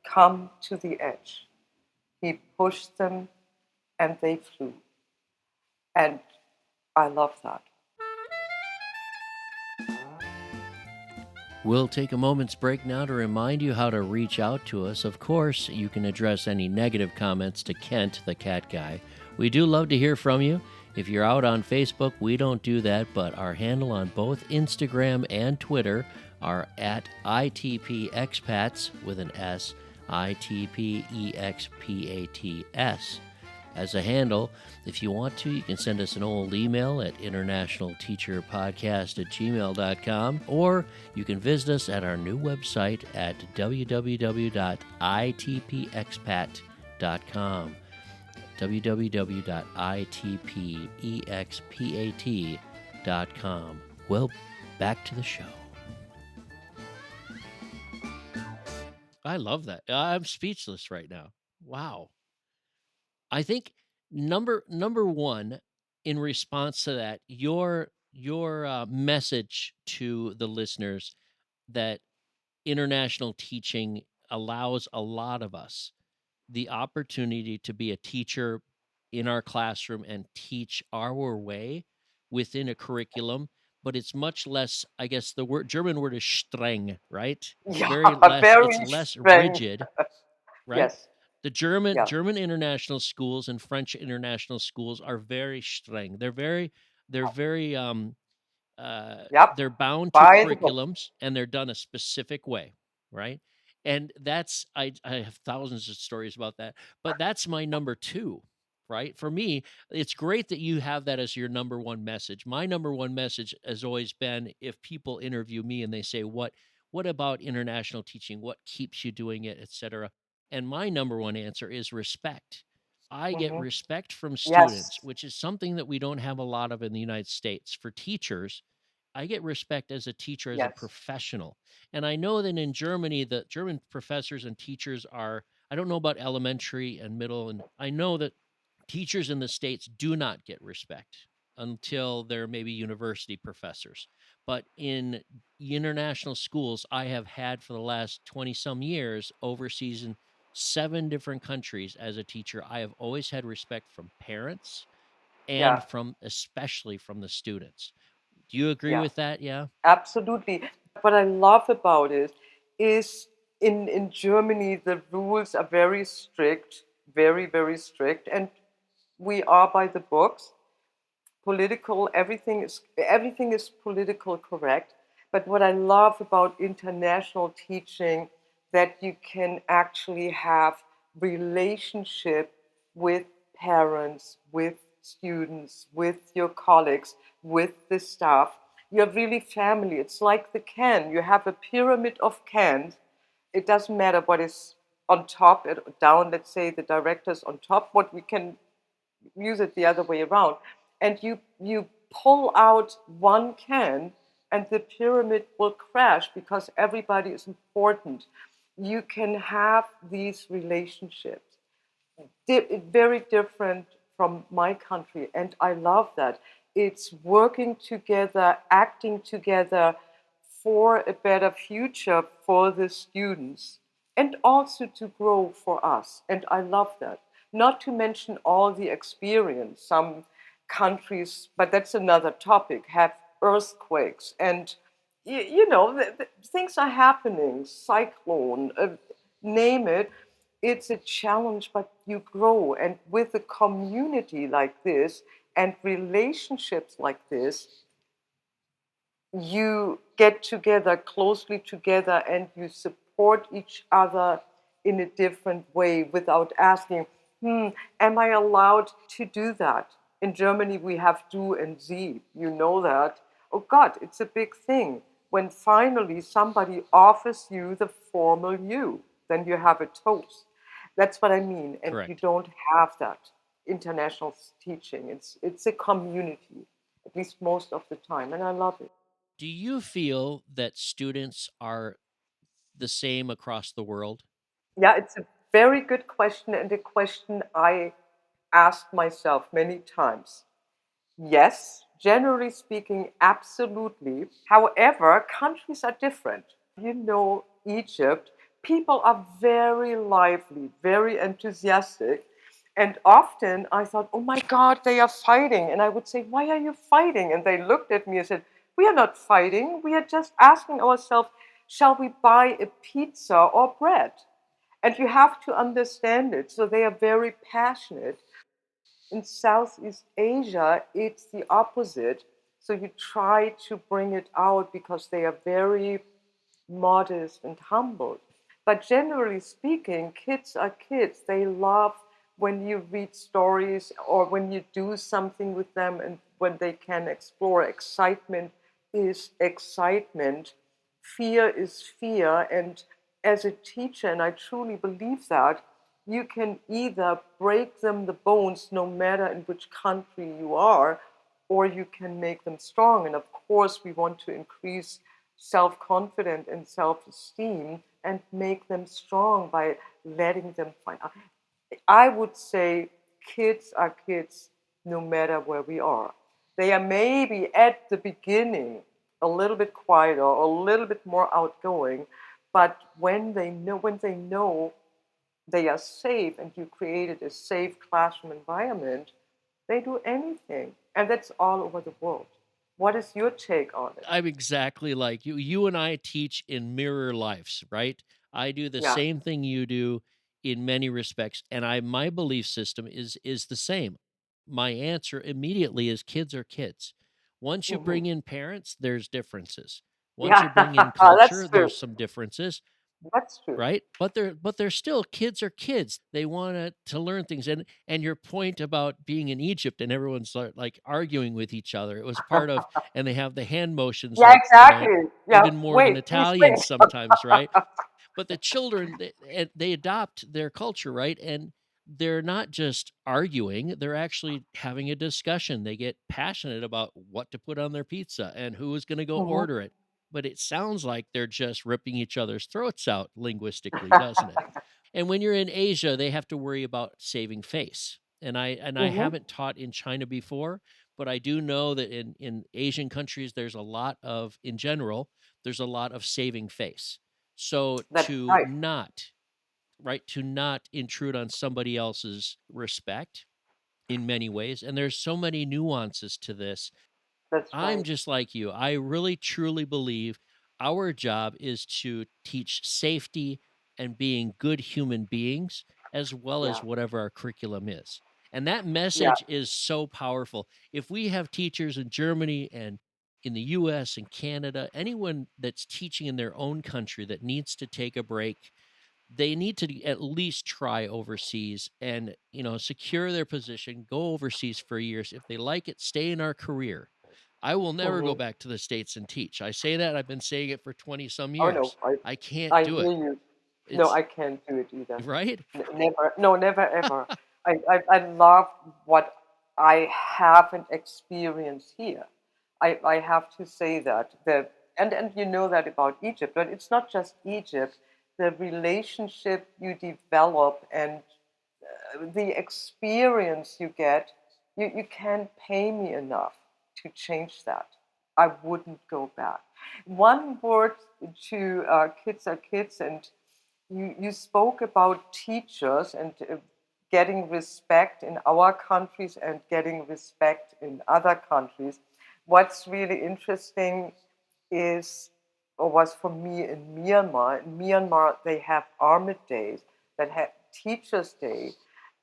come to the edge." He pushed them and they flew. And I love that.
We'll take a moment's break now to remind you how to reach out to us. Of course, you can address any negative comments to Kent, the cat guy. We do love to hear from you. If you're out on Facebook, we don't do that, but our handle on both Instagram and Twitter are at ITPExpats with an S, ITPEXPATS. As a handle, if you want to, you can send us an old email at internationalteacherpodcast@gmail.com, or you can visit us at our new website at www.itpexpat.com. www.itpexpat.com. Well, back to the show. I love that. I'm speechless right now. Wow. I think number one, in response to that, your message to the listeners that international teaching allows a lot of us the opportunity to be a teacher in our classroom and teach our way within a curriculum, but it's much less, I guess the word German word is streng, right?
Yeah,
It's
very
less
strange.
rigid, right?
Yes.
The German
Yeah.
German international schools and French international schools are very streng.
Yep.
They're bound to
By the book.
curriculums and they're done a specific way, right? And that's I have thousands of stories about that, but that's my number 2, right? For me, it's great that you have that as your number 1 message. My number 1 message has always been if people interview me and they say, What about international teaching? What keeps you doing it, etc.?" And my number 1 answer is respect. I get
Hmm.
respect from students,
Yes.
which is something that we don't have a lot of in the United States. For teachers, I get respect as a teacher, as a
Yes.
professional. And I know that in Germany, the German professors and teachers are, I don't know about elementary and middle, and I know that teachers in the States do not get respect until they're maybe university professors. But in international schools, I have had for the last 20 some years overseas in 7 different countries as a teacher. I have always had respect from parents,
Yeah,
and from especially from the students. Do you agree
yeah.
with that? Yeah?
Absolutely. What I love about it is in Germany, the rules are very strict, very, very strict, and we are by the books. Political, everything is political correct. But what I love about international teaching, that you can actually have relationship with parents, with students, with your colleagues, with the staff. You're really family. It's like the can. You have a pyramid of cans. It doesn't matter what is on top or down. Let's say the director's on top. What we can use it the other way around, and you pull out one can and the pyramid will crash because everybody is important. You can have these relationships, very different from my country, and I love that. It's working together, acting together for a better future for the students and also to grow for us. And I love that. Not to mention all the experience. Some countries, but that's another topic, have earthquakes and things are happening, cyclone, name it. It's a challenge, but you grow. And with a community like this and relationships like this, you get together, closely together, and you support each other in a different way without asking, am I allowed to do that? In Germany, we have du and sie. You know that. Oh God, it's a big thing. When finally somebody offers you the formal you, then you have a toast. That's what I mean. And you
Correct.
don't have that international teaching. It's a community, at least most of the time. And I love it.
Do you feel that students are the same across the world?
Yeah, it's a very good question and a question I asked myself many times. Yes, generally speaking, absolutely. However, countries are different. Egypt, people are very lively, very enthusiastic. And often I thought, oh my God, they are fighting. And I would say, why are you fighting? And they looked at me and said, we are not fighting. We are just asking ourselves, shall we buy a pizza or bread? And you have to understand it. So they are very passionate. In Southeast Asia, it's the opposite. So you try to bring it out because they are very modest and humble. But generally speaking, kids are kids. They love when you read stories or when you do something with them and when they can explore. Excitement is excitement, fear is fear. And as a teacher, and I truly believe that, you can either break them the bones no matter in which country you are, or you can make them strong. And of course, we want to increase self confidence and self esteem and make them strong by letting them find out. I would say kids are kids no matter where we are. They are maybe at the beginning a little bit quieter or a little bit more outgoing, but when they know they are safe and you created a safe classroom environment, they do anything. And that's all over the world. What is your take on it?
I'm exactly like you. You and I teach in mirror lives, right? I do the
Yeah.
same thing you do in many respects, and I my belief system is the same. My answer immediately is kids are kids. Once you
Hmm.
bring in parents, there's differences. Once you
Yeah,
bring in
that's
culture,
true.
there's some differences.
That's true.
Right? But they're still kids are kids. They want to learn things, and your point about being in Egypt and everyone's like arguing with each other. It was part of, and they have the hand motions
Yeah,
like,
exactly. Yeah.
even more than
Wait, please
Italians
wait.
sometimes, right? But the children, they adopt their culture, right? And they're not just arguing, they're actually having a discussion. They get passionate about what to put on their pizza and who is going to go
Mhm.
order it. But it sounds like they're just ripping each other's throats out linguistically, doesn't it? And when you're in Asia, they have to worry about saving face. And I
Mhm.
haven't taught in China before, but I do know that in Asian countries there's a lot of, in general, there's a lot of saving face. So
That's right.
to not intrude on somebody else's respect, in many ways, and there's so many nuances to this.
That's
I'm
right.
just like you. I really truly believe our job is to teach safety and being good human beings, as well
Yeah.
as whatever our curriculum is. And that
Yeah.
message is so powerful. If we have teachers in Germany and in the US and Canada, anyone that's teaching in their own country that needs to take a break, they need to at least try overseas and, secure their position, go overseas for years. If they like it, stay in our career. I will never go
Hmm.
back to the States and teach. I say that, I've been saying it for 20 some
Oh no,
years. I can't
I
do
hear
it.
you. No,
It's
I can't do it either.
right?
Never. No, never ever. I love what I haven't experienced here. I have to say that and you know that about Egypt, but it's not just Egypt. The relationship you develop and the experience you get, you can't pay me enough to change that. I wouldn't go back. One word to kids are kids, and you spoke about teachers and getting respect in our countries and getting respect in other countries. What's really interesting is, or was for me in Myanmar. In Myanmar, they have Army days that have Teachers' Day,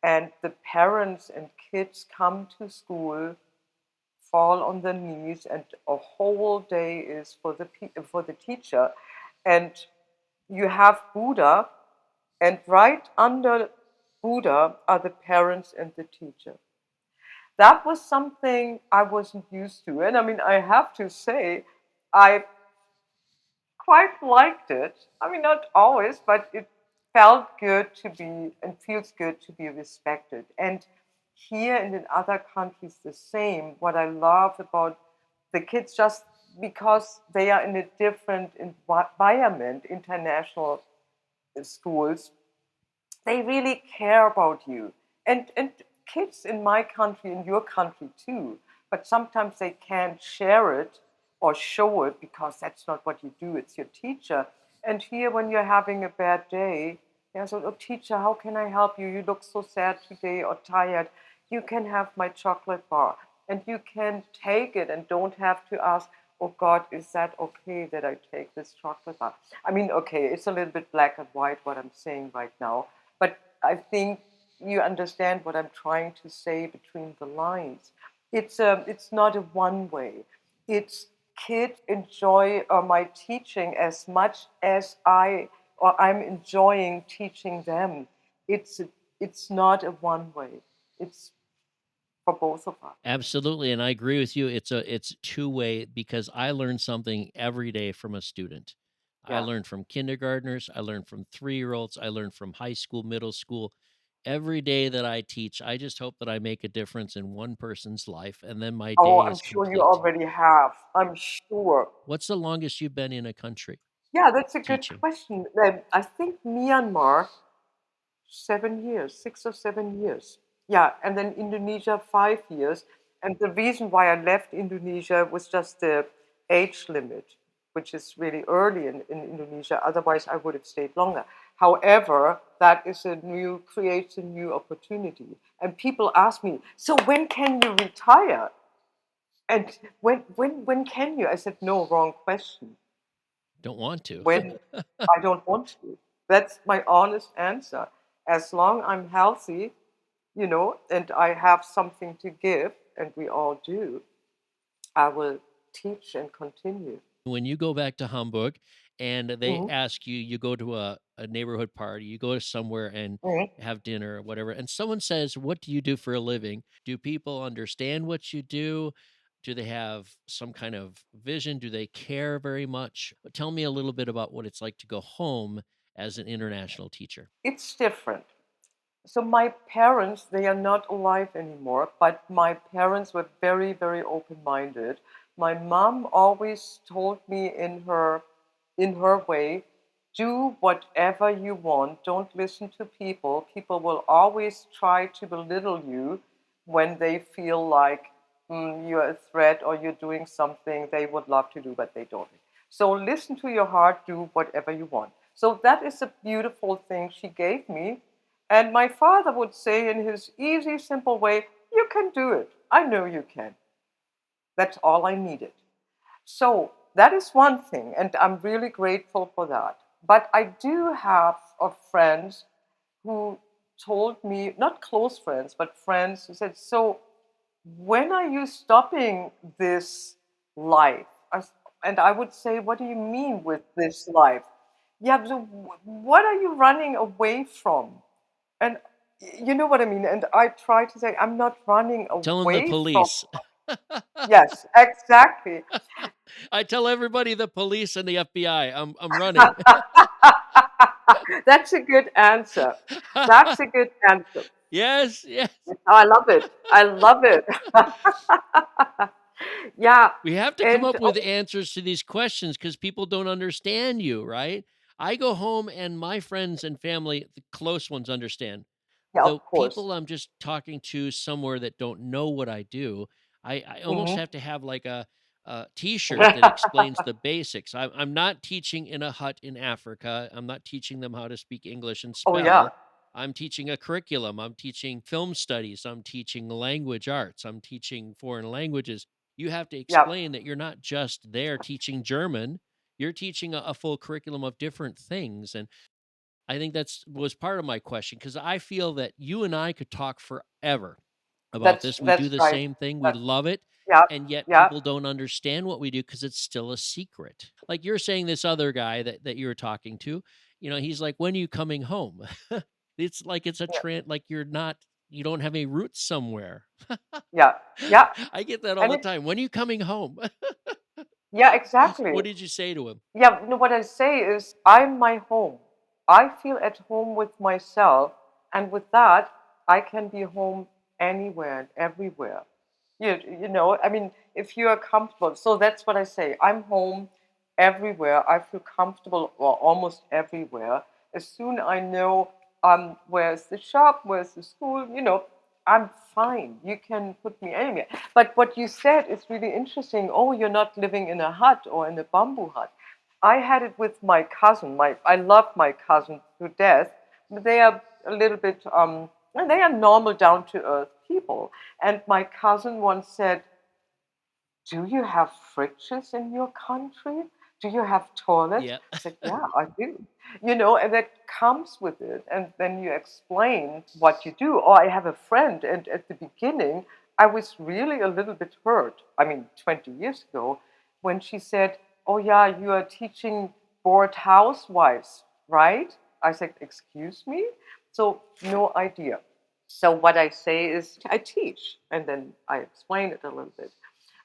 and the parents and kids come to school, fall on their knees, and a whole day is for the teacher. And you have Buddha, and right under Buddha are the parents and the teacher. That was something I wasn't used to. And I mean, I have to say, I quite liked it. I mean, not always, but it felt good to be and feels good to be respected. And here and in other countries, the same. What I love about the kids, just because they are in a different environment, international schools, they really care about you. And kids in my country, in your country too, but sometimes they can't share it or show it because that's not what you do, it's your teacher. And here, when you're having a bad day, yeah, so, oh, teacher, how can I help you? You look so sad today or tired. You can have my chocolate bar, and you can take it and don't have to ask, oh God, is that okay that I take this chocolate bar? I mean, okay, it's a little bit black and white what I'm saying right now, but I think you understand what I'm trying to say between the lines. It's not a one way. It's kids enjoy my teaching as much as I'm enjoying teaching them. It's it's not a one way. It's for both of us.
Absolutely, and I agree with you. It's two-way because I learn something every day from a student. I
Yeah.
learn from kindergartners, I learn from 3-year-olds, I learn from high school, middle school. Every day that I teach, I just hope that I make a difference in one person's life, and then my
Oh,
day
I'm
is
sure you
complete.
already have. I'm sure.
What's the longest you've been in a country
Yeah, that's a good
teaching?
question. I think Myanmar 7 years, 6 or 7 years. Yeah, and then Indonesia 5 years. And the reason why I left Indonesia was just the age limit, which is really early in Indonesia. Otherwise, I would have stayed longer. However, that is creates a new opportunity. And people ask me, so when can you retire? And when can you? I said, no, wrong question.
Don't want to.
When I don't want to. That's my honest answer. As long I'm healthy, and I have something to give, and we all do, I will teach and continue.
When you go back to Hamburg and they
Mhm,
ask you, you go to a neighborhood party, you go to somewhere and
mhm.
have dinner or whatever, and someone says, "What do you do for a living?" Do people understand what you do? Do they have some kind of vision? Do they care very much? Tell me a little bit about what it's like to go home as an international teacher.
It's different. So my parents, they are not alive anymore, but my parents were very, very open-minded. My mom always told me in her way, do whatever you want. Don't listen to people. People will always try to belittle you when they feel like you're a threat or you're doing something they would love to do, but they don't. So listen to your heart, do whatever you want. So that is a beautiful thing she gave me. And my father would say in his easy, simple way, You can do it. I know you can. That's all I needed. So that is one thing, and I'm really grateful for that. But I do have of friends who told me, not close friends, but friends who said, "So when are you stopping this life?" And I would say, "What do you mean with this life?" Yeah, so what are you running away from? And you know what I mean? And I try to say, I'm not running
Tell them the
away from.
police.
Yes, exactly.
I tell everybody the police and the FBI. I'm running.
That's a good answer. That's a good answer.
Yes, yes.
Oh, I love it. I love it. Yeah.
We have to come
And
up with answers to these questions because people don't understand you, right? I go home and my friends and family, the close ones, understand.
yeah,
The
of course.
people I'm just talking to somewhere that don't know what I do, I almost
Hmm.
have to have like a T-shirt that explains the basics. I'm not teaching in a hut in Africa. I'm not teaching them how to speak English and
Oh, yeah.
spell. I'm teaching a curriculum. I'm teaching film studies. I'm teaching language arts. I'm teaching foreign languages. You have to
Yeah.
explain that you're not just there teaching German. You're teaching a full curriculum of different things. And I think that's was part of my question because I feel that you and I could talk forever about this. We do
That's
the
right.
same thing. We
That,
love it.
yeah.
And yet
Yeah.
people don't understand what we do because it's still a secret. Like you're saying, this other guy that you were talking to, he's like, when are you coming home? It's like it's a
Yeah.
trend, like you don't have any roots somewhere.
Yeah. Yeah.
I get that all
And
the
it,
time. When are you coming home?
yeah, exactly.
What did you say to him?
Yeah, no, what I say is, I'm my home. I feel at home with myself, and with that, I can be home anywhere and everywhere. I mean, if you are comfortable, so that's what I say. I'm home everywhere. I feel comfortable, or almost everywhere. As soon I know where's the shop, where's the school, I'm fine. You can put me anywhere. But what you said is really interesting. Oh, you're not living in a hut or in a bamboo hut. I had it with my cousin. I love my cousin to death. They are a little bit they are normal, down to earth people. And my cousin once said, "Do you have fridges in your country? Do you have toilets?"
Yeah.
I said, "Yeah, I do." And that comes with it. And then you explain what you do. Or I have a friend, and at the beginning, I was really a little bit hurt. I mean, 20 years ago, when she said, "Oh, yeah, you are teaching bored housewives, right?" I said, "Excuse me?" So, no idea. So, what I say is, I teach, and then I explain it a little bit.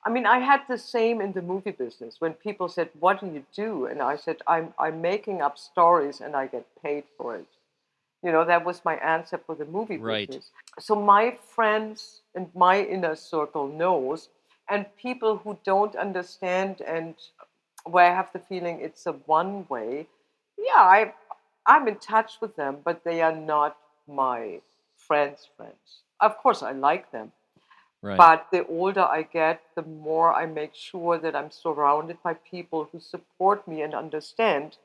I mean, I had the same in the movie business when people said, "What do you do?" And I said, I'm making up stories and I get paid for it. That was my answer for the movie
Right.
business. So my friends and my inner circle knows, and people who don't understand and where I have the feeling it's a one way, yeah, I'm in touch with them, but they are not my friends. Of course, I like them,
Right.
but the older I get, the more I make sure that I'm surrounded by people who support me and understand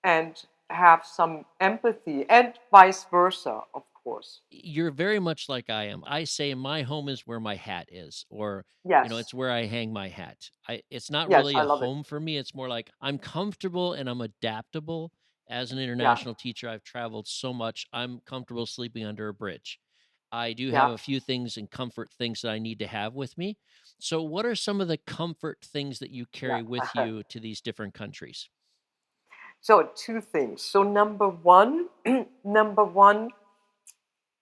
and have some empathy, and vice versa, of course.
You're very much like I am. I say my home is where my hat is, or
Yes,
it's where I hang my hat. It's not
yes,
really
I
a
love it.
home for me. It's more like I'm comfortable and I'm adaptable. As an
Yeah,
international teacher, I've traveled so much. I'm comfortable sleeping under a bridge. I do have
yeah.
a few things and comfort things that I need to have with me. So, what are some of the comfort things that you carry with
Yeah.
you to these different countries?
So two things. So number one, number one,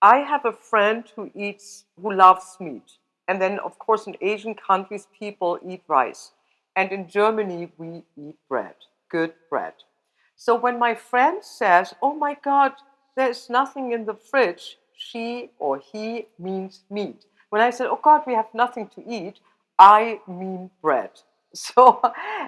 I have a friend who loves meat. And then, of course, in Asian countries, people eat rice. And in Germany, we eat bread, good bread. So when my friend says, "Oh my God, there's nothing in the fridge," she or he means meat. When I said, "Oh God, we have nothing to eat," I mean bread. So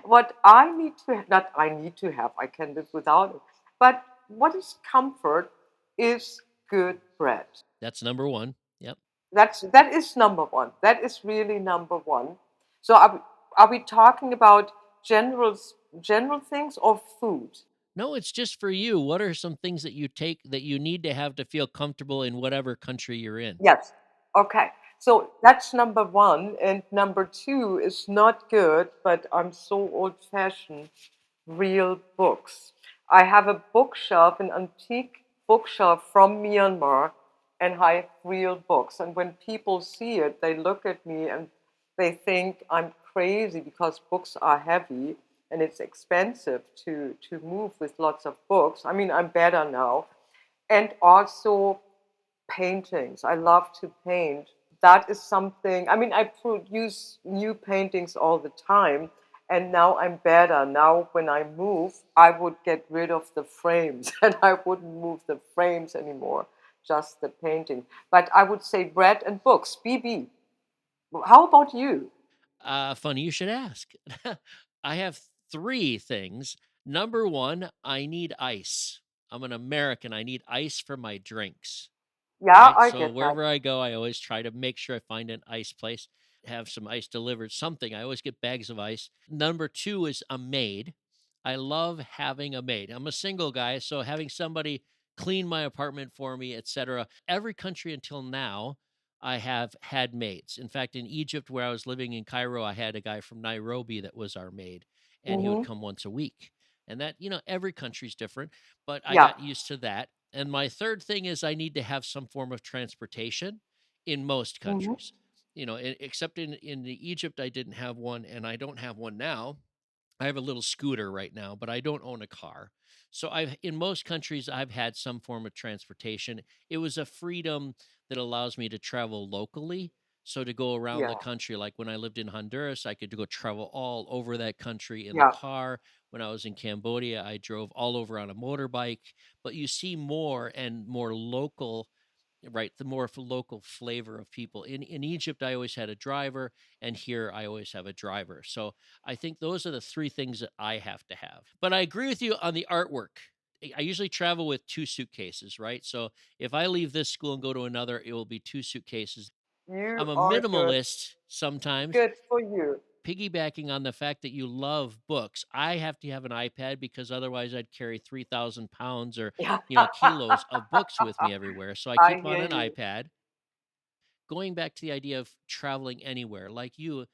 what I need to, not I need to have, I can live without it. But what is comfort is good bread.
That's number one. Yep.
That is number one. That is really number one. So are we talking about general general things or food?
No, it's just for you. What are some things that you need to have to feel comfortable in whatever country you're in?
Yes. Okay. So that's number one. And number two is not good, but I'm so old fashioned, real books. I have a bookshelf, an antique bookshelf from Myanmar, and I have real books. And when people see it, they look at me and they think I'm crazy because books are heavy and it's expensive to move with lots of books. I mean, I'm better now. And also paintings. I love to paint. That is something, I mean, I produce new paintings all the time. And now I'm better. Now, when I move, I would get rid of the frames and I wouldn't move the frames anymore, just the painting. But I would say bread and books, BB. How about you?
Funny you should ask. I have 3 things. Number 1, I need ice. I'm an American, I need ice for my drinks.
Yeah,
Right?
I
So
get that.
wherever I go, I always try to make sure I find an ice place, have some ice delivered, something. I always get bags of ice. Number 2 is a maid. I love having a maid. I'm a single guy, so having somebody clean my apartment for me, etc. Every country until now, I have had maids. In fact, in Egypt, where I was living in Cairo, I had a guy from Nairobi that was our maid, and he would
Hmm.
come once a week. And that, every country's different, but I
Yeah.
got used to that. And my third thing is I need to have some form of transportation in most
Hmm.
countries. Except in the Egypt, I didn't have one, and I don't have one now. I have a little scooter right now, but I don't own a car. So I've in most countries I've had some form of transportation. It was a freedom that allows me to travel locally. So to go around the
Yeah.
country, like when I lived in Honduras, I could go travel all over that country in the
Yeah.
car. When I was in Cambodia, I drove all over on a motorbike. But you see more and more local, right? The more local flavor of people. In Egypt, I always had a driver, and here I always have a driver. So I think those are the 3 things that I have to have. But I agree with you on the artwork. I usually travel with 2 suitcases, right? So if I leave this school and go to another, it will be 2 suitcases. I'm
You
a
are good.
minimalist sometimes,
Good for you.
piggybacking on the fact that you love books. I have to have an iPad because otherwise I'd carry 3,000 pounds or,
Yeah.
kilos of books with me everywhere. So I
I
keep on
hear
an
you.
iPad. Going back to the idea of traveling anywhere, like you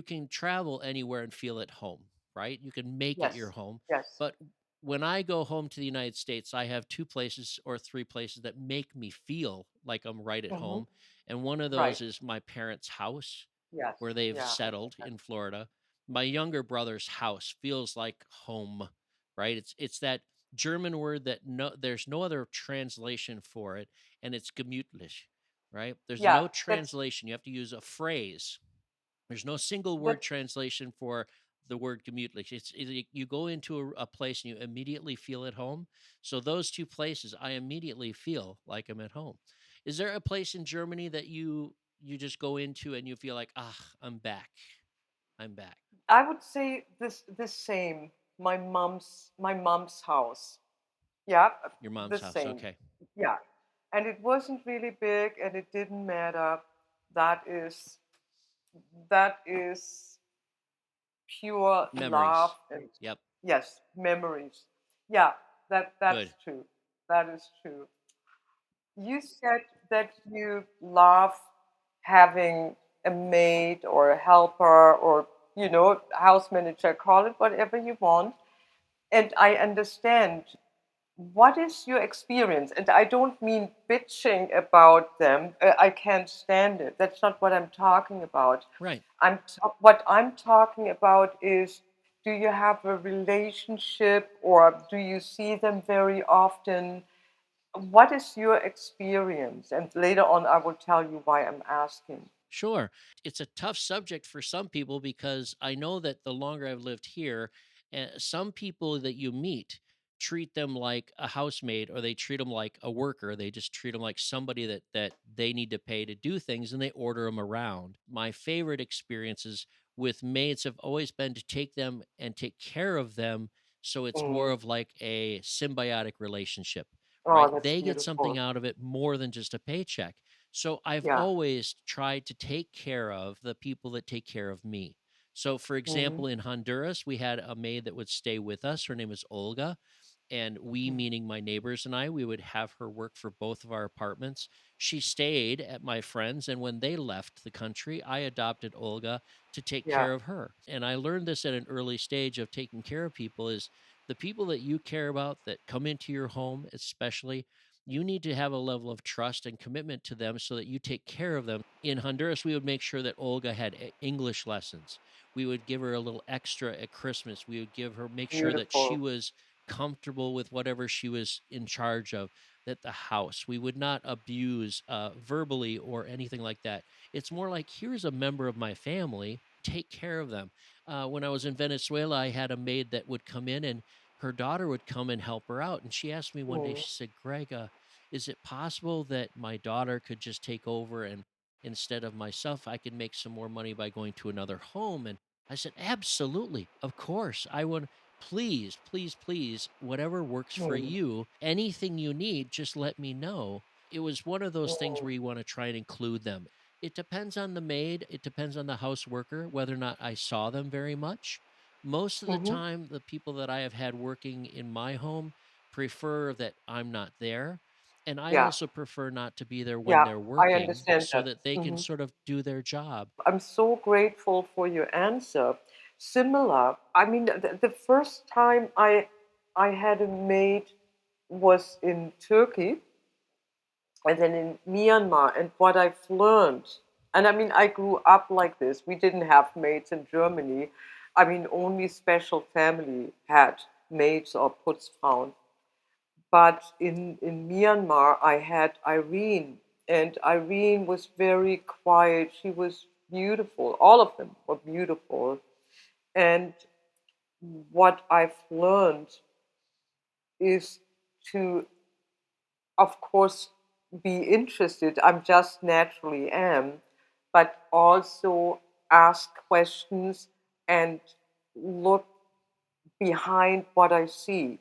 can travel anywhere and feel at home, right? You can make it your
Yes.
home.
Yes.
But when I go home to the United States, I have 2 places or 3 places that make me feel like I'm right at
Hmm.
home. And one of
Right.
those is my parents' house
Yes.
where they've
Yeah. I get
settled
that.
in Florida. My younger brother's house feels like home, right? It's that German word that there's no other translation for it, and it's gemütlich, right? There's
Yeah.
no translation. You have to use a phrase. There's no single word
That's
translation for the word gemütlich. You go into a place and you immediately feel at home. So those 2 places, I immediately feel like I'm at home. Is there a place in Germany that you just go into and you feel like, ah, I'm back. I'm back.
I would say the same. My mom's house. Yeah,
Your mom's
the
house.
same.
Okay.
Yeah. And it wasn't really big and it didn't matter. That is that is pure love
Memories.
and
Yep.
yes, memories. Yeah, that's
Good.
true. That is true. You said that you love having a maid or a helper or, house manager, call it whatever you want. And I understand. What is your experience? And I don't mean bitching about them. I can't stand it. That's not what I'm talking about.
Right.
What I'm talking about is, do you have a relationship or do you see them very often? What is your experience? And later on, I will tell you why I'm asking.
Sure. It's a tough subject for some people because I know that the longer I've lived here, some people that you meet treat them like a housemaid or they treat them like a worker. They just treat them like somebody that they need to pay to do things and they order them around. My favorite experiences with maids have always been to take them and take care of them so it's more
Mm.
of like a symbiotic relationship,
Oh,
right?
that's
They get something
beautiful.
out of it more than just a paycheck. So I've
Yeah.
always tried to take care of the people that take care of me. So, for
Hmm.
example, in Honduras, we had a maid that would stay with us. Her name is Olga, And we,
Mm.
meaning my neighbors and I, we would have her work for both of our apartments. She stayed at my friends, and when they left the country, I adopted Olga to take
Yeah.
care of her. And I learned this at an early stage of taking care of people is the people that you care about that come into your home, especially, you need to have a level of trust and commitment to them so that you take care of them. In Honduras, we would make sure that Olga had English lessons. We would give her a little extra at Christmas. We would give her, make sure that she
Beautiful.
was comfortable with whatever she was in charge of, that the house, we would not abuse verbally or anything like that. It's more like, here's a member of my family, take care of them. When I was in Venezuela, I had a maid that would come in, and her daughter would come and help her out. And she asked me one day,
Mm.
she said, Greg, is it possible that my daughter could just take over, and instead of myself, I could make some more money by going to another home? And I said, absolutely. Of course. I would. Please, please, please, whatever works for
Mm.
you, anything you need, just let me know. It was one of those things
Mm.
where you want to try and include them. It depends on the maid, it depends on the house worker, whether or not I saw them very much. Most of the
Mhm.
time, the people that I have had working in my home prefer that I'm not there. And I
Yeah.
also prefer not to be there when
Yeah.
they're
I
working
understand
so
that.
that they can
Mhm.
sort of do their job.
I'm so grateful for your answer. Similar. I mean, the first time I had a maid was in Turkey and then in Myanmar. And what I've learned, and I mean, I grew up like this. We didn't have maids in Germany. I mean, only special family had maids or Putzfrauen. But in Myanmar, I had Irene, and Irene was very quiet. She was beautiful. All of them were beautiful. And what I've learned is to, of course, be interested. I'm just naturally am, but also ask questions and look behind what I see.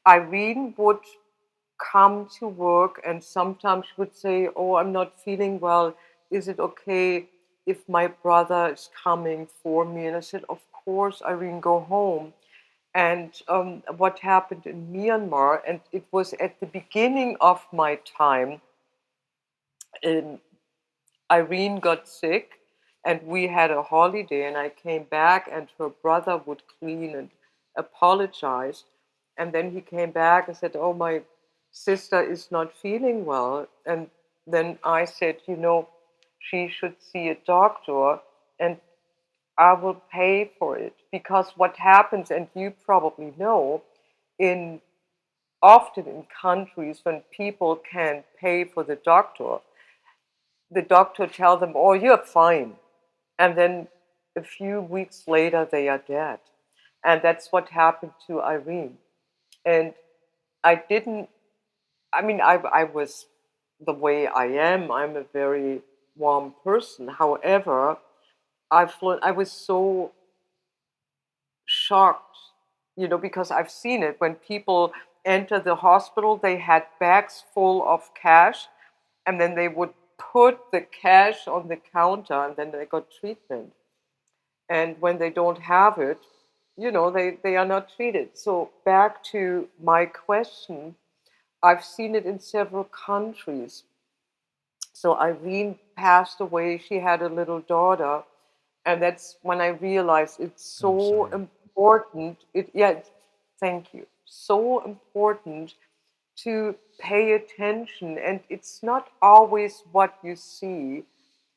Irene would come to work and sometimes would say, "Oh, I'm not feeling well. Is it okay if my brother is coming for me?" And I said, "Of course, Irene, go home." And what happened in Myanmar, and it was at the beginning of my time in Irene got sick and we had a holiday and I came back and her brother would clean and apologized. And then he came back and said, "Oh, my sister is not feeling well." And then I said, she should see a doctor and I will pay for it. Because what happens, and you probably know, in often in countries when people can't pay for the doctor tell them, "Oh, you're fine," and then a few weeks later they are dead. And that's what happened to Irene. And I didn't. I mean, I was the way I am. I'm a very warm person. However, I was so shocked, because I've seen it when people enter the hospital, they had bags full of cash, and then they would put the cash on the counter, and then they got treatment. And when they don't have it, they are not treated. So back to my question, I've seen it in several countries. So Irene passed away. She had a little daughter, and that's when I realized it's
I'm
so
sorry.
important. Thank you. So important to pay attention, and it's not always what you see.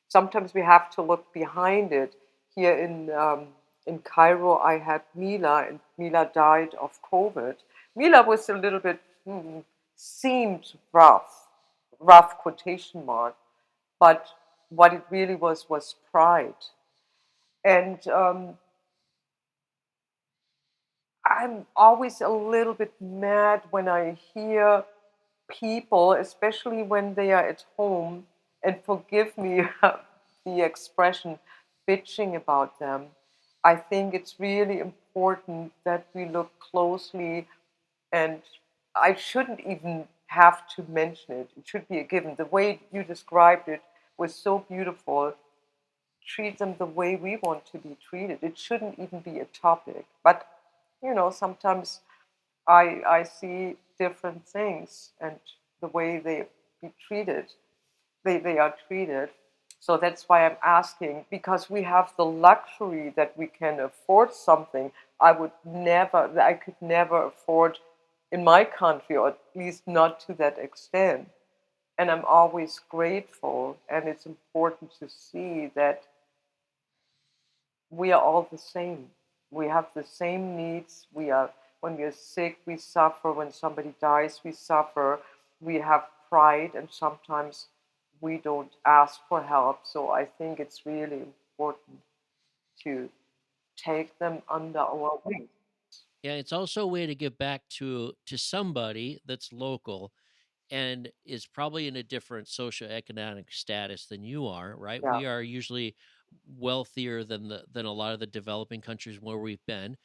Sometimes we have to look behind it. Here in Cairo, I had Mila, and Mila died of COVID. Mila was a little bit seemed rough quotation mark, but what it really was pride. And I'm always a little bit mad when I hear people, especially when they are at home, and forgive me the expression, bitching about them. I think it's really important that we look closely, and I shouldn't even have to mention it. It should be a given. The way you described it was so beautiful. Treat them the way we want to be treated. It shouldn't even be a topic. But, sometimes I see different things and the way they be treated, they are treated. So that's why I'm asking, because we have the luxury that we can afford something I could never afford in my country, or at least not to that extent. And I'm always grateful, and it's important to see that we are all the same. We have the same needs. When we are sick, we suffer. When somebody dies, we suffer. We have pride, and sometimes we don't ask for help. So I think it's really important to take them under our wing.
Yeah, it's also a way to give back to somebody that's local and is probably in a different socioeconomic status than you are, right?
Yeah.
We are usually wealthier than a lot of the developing countries where we've been.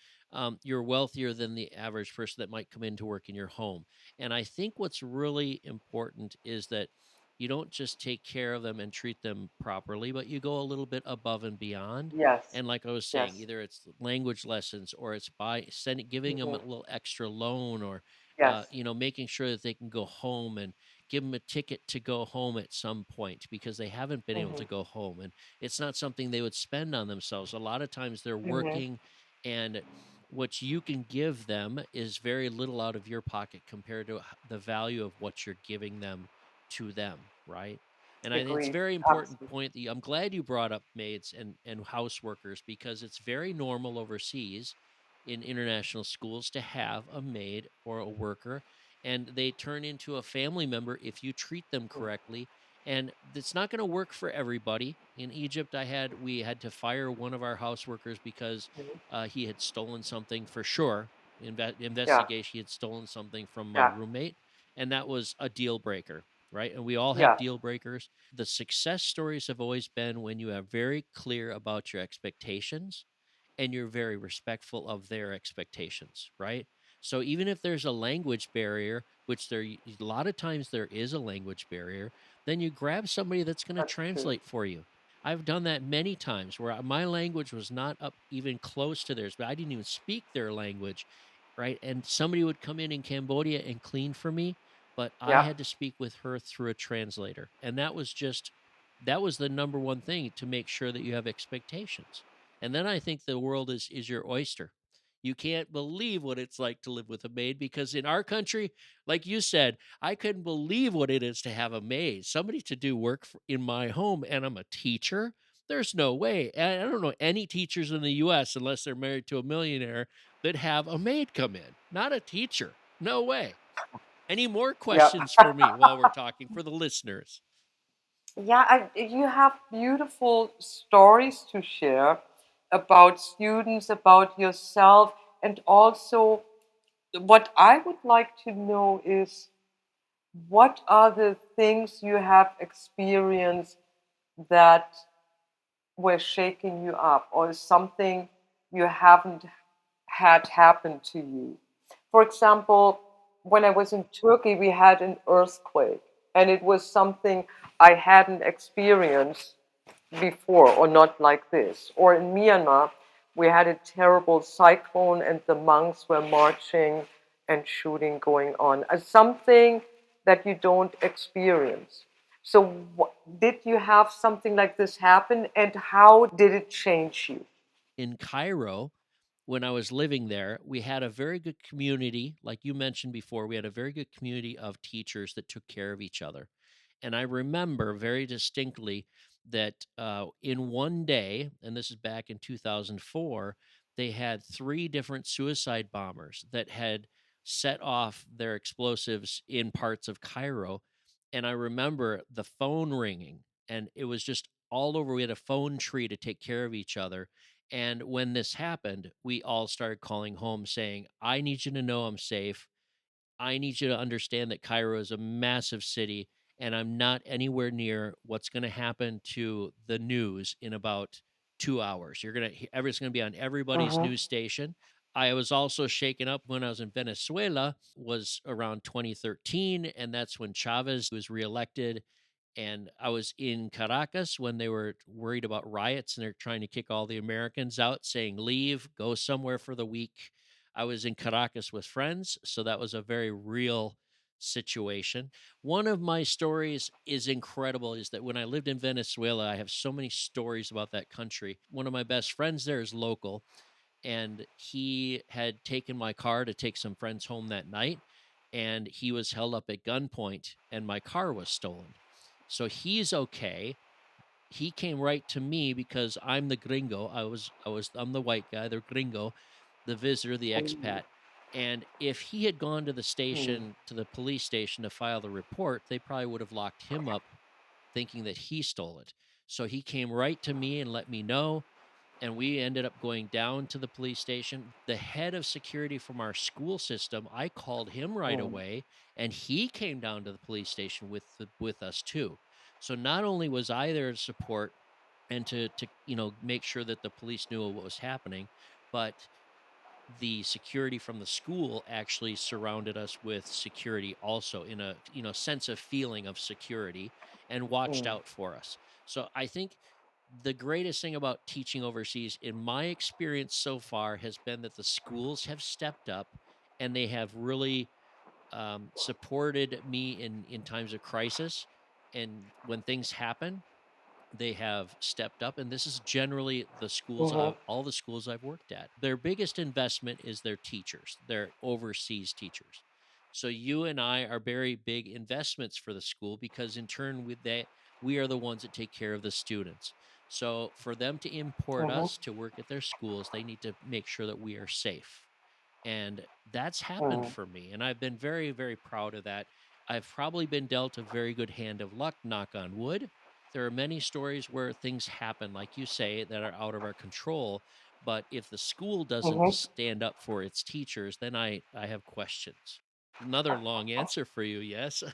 You're wealthier than the average person that might come in to work in your home. And I think what's really important is that you don't just take care of them and treat them properly, but you go a little bit above and beyond.
Yes.
And like I was saying,
Yes.
either it's language lessons or it's by sending giving them a
Hmm.
little extra loan or
Yes.
making sure that they can go home and give them a ticket to go home at some point because they haven't been able
Hmm.
to go home. And it's not something they would spend on themselves. A lot of times they're
Hmm.
working, and what you can give them is very little out of your pocket compared to the value of what you're giving them to them, right? And I think it's a
Agreed.
very important
Absolutely.
point that I'm glad you brought up maids and house workers because it's very normal overseas in international schools to have a maid or a worker, and they turn into a family member if you treat them correctly. And it's not going to work for everybody. In Egypt, we had to fire one of our house workers because
Mhm.
he had stolen something for sure.
Yeah.
Investigation, he had stolen something from my
Yeah.
roommate, and that was a deal breaker, right? And we all have
Yeah.
deal breakers. The success stories have always been when you are very clear about your expectations and you're very respectful of their expectations, right? So even if there's a language barrier, which a lot of times there is a language barrier, then you grab somebody that's going to
That's true.
translate for you. I've done that many times where my language was not up even close to theirs, but I didn't even speak their language, right? And somebody would come in Cambodia and clean for me, but I
Yeah.
had to speak with her through a translator. And that was the number one thing to make sure that you have expectations. And then I think the world is your oyster. You can't believe what it's like to live with a maid because in our country, like you said, I couldn't believe what it is to have a maid, somebody to do work in my home, and I'm a teacher. There's no way. And I don't know any teachers in the US unless they're married to a millionaire that have a maid come in, not a teacher. No way. Any more
Yeah.
questions for me while we're talking for the listeners?
Yeah, you have beautiful stories to share about students, about yourself, and also what I would like to know is what are the things you have experienced that were shaking you up, or something you haven't had happen to you. For example, when I was in Turkey, we had an earthquake, and it was something I hadn't experienced before, or not like this. Or in Myanmar, we had a terrible cyclone, and the monks were marching and shooting going on. Something that you don't experience. So, did you have something like this happen, and how did it change you?
In Cairo, when I was living there, we had a very good community. Like you mentioned before, we had a very good community of teachers that took care of each other. And I remember very distinctly that in one day, and this is back in 2004, they had three different suicide bombers that had set off their explosives in parts of Cairo. And I remember the phone ringing, and it was just all over. We had a phone tree to take care of each other. And when this happened, we all started calling home saying, I need you to know I'm safe. I need you to understand that Cairo is a massive city and I'm not anywhere near what's going to happen to the news in about 2 hours. Everything's going to be on everybody's
Mm-hmm.
news station. I was also shaken up when I was in Venezuela, was around 2013, and that's when Chavez was reelected. And I was in Caracas when they were worried about riots and they're trying to kick all the Americans out, saying, leave, go somewhere for the week. I was in Caracas with friends, so that was a very real situation. One of my stories is incredible is that when I lived in Venezuela, I have so many stories about that country. One of my best friends there is local, and he had taken my car to take some friends home that night, and he was held up at gunpoint and my car was stolen. So he's okay. He came right to me because I'm the gringo. I'm the white guy, the gringo, the visitor, the
Oh.
expat. And if he had gone to the
Mm.
station, to the police station to file the report, they probably would have locked him up thinking that he stole it. So he came right to me and let me know, and we ended up going down to the police station. The head of security from our school system, I called him right
Mm.
away, and he came down to the police station with us too. So not only was I there to support and to make sure that the police knew what was happening, but the security from the school actually surrounded us with security also in a sense of feeling of security and watched
Mm.
out for us. So I think the greatest thing about teaching overseas in my experience so far has been that the schools have stepped up and they have really supported me in times of crisis, and when things happen they have stepped up, and this is generally the schools
Mhm.
all the schools I've worked at. Their biggest investment is their teachers, their overseas teachers. So you and I are very big investments for the school because in turn with that we are the ones that take care of the students. So for them to import
Mhm.
us to work at their schools, they need to make sure that we are safe. And that's happened
Mm.
for me. And I've been very, very proud of that. I've probably been dealt a very good hand of luck, knock on wood. There are many stories where things happen, like you say, that are out of our control. But if the school doesn't
Mhm.
stand up for its teachers, then I have questions. Another long answer for you, yes.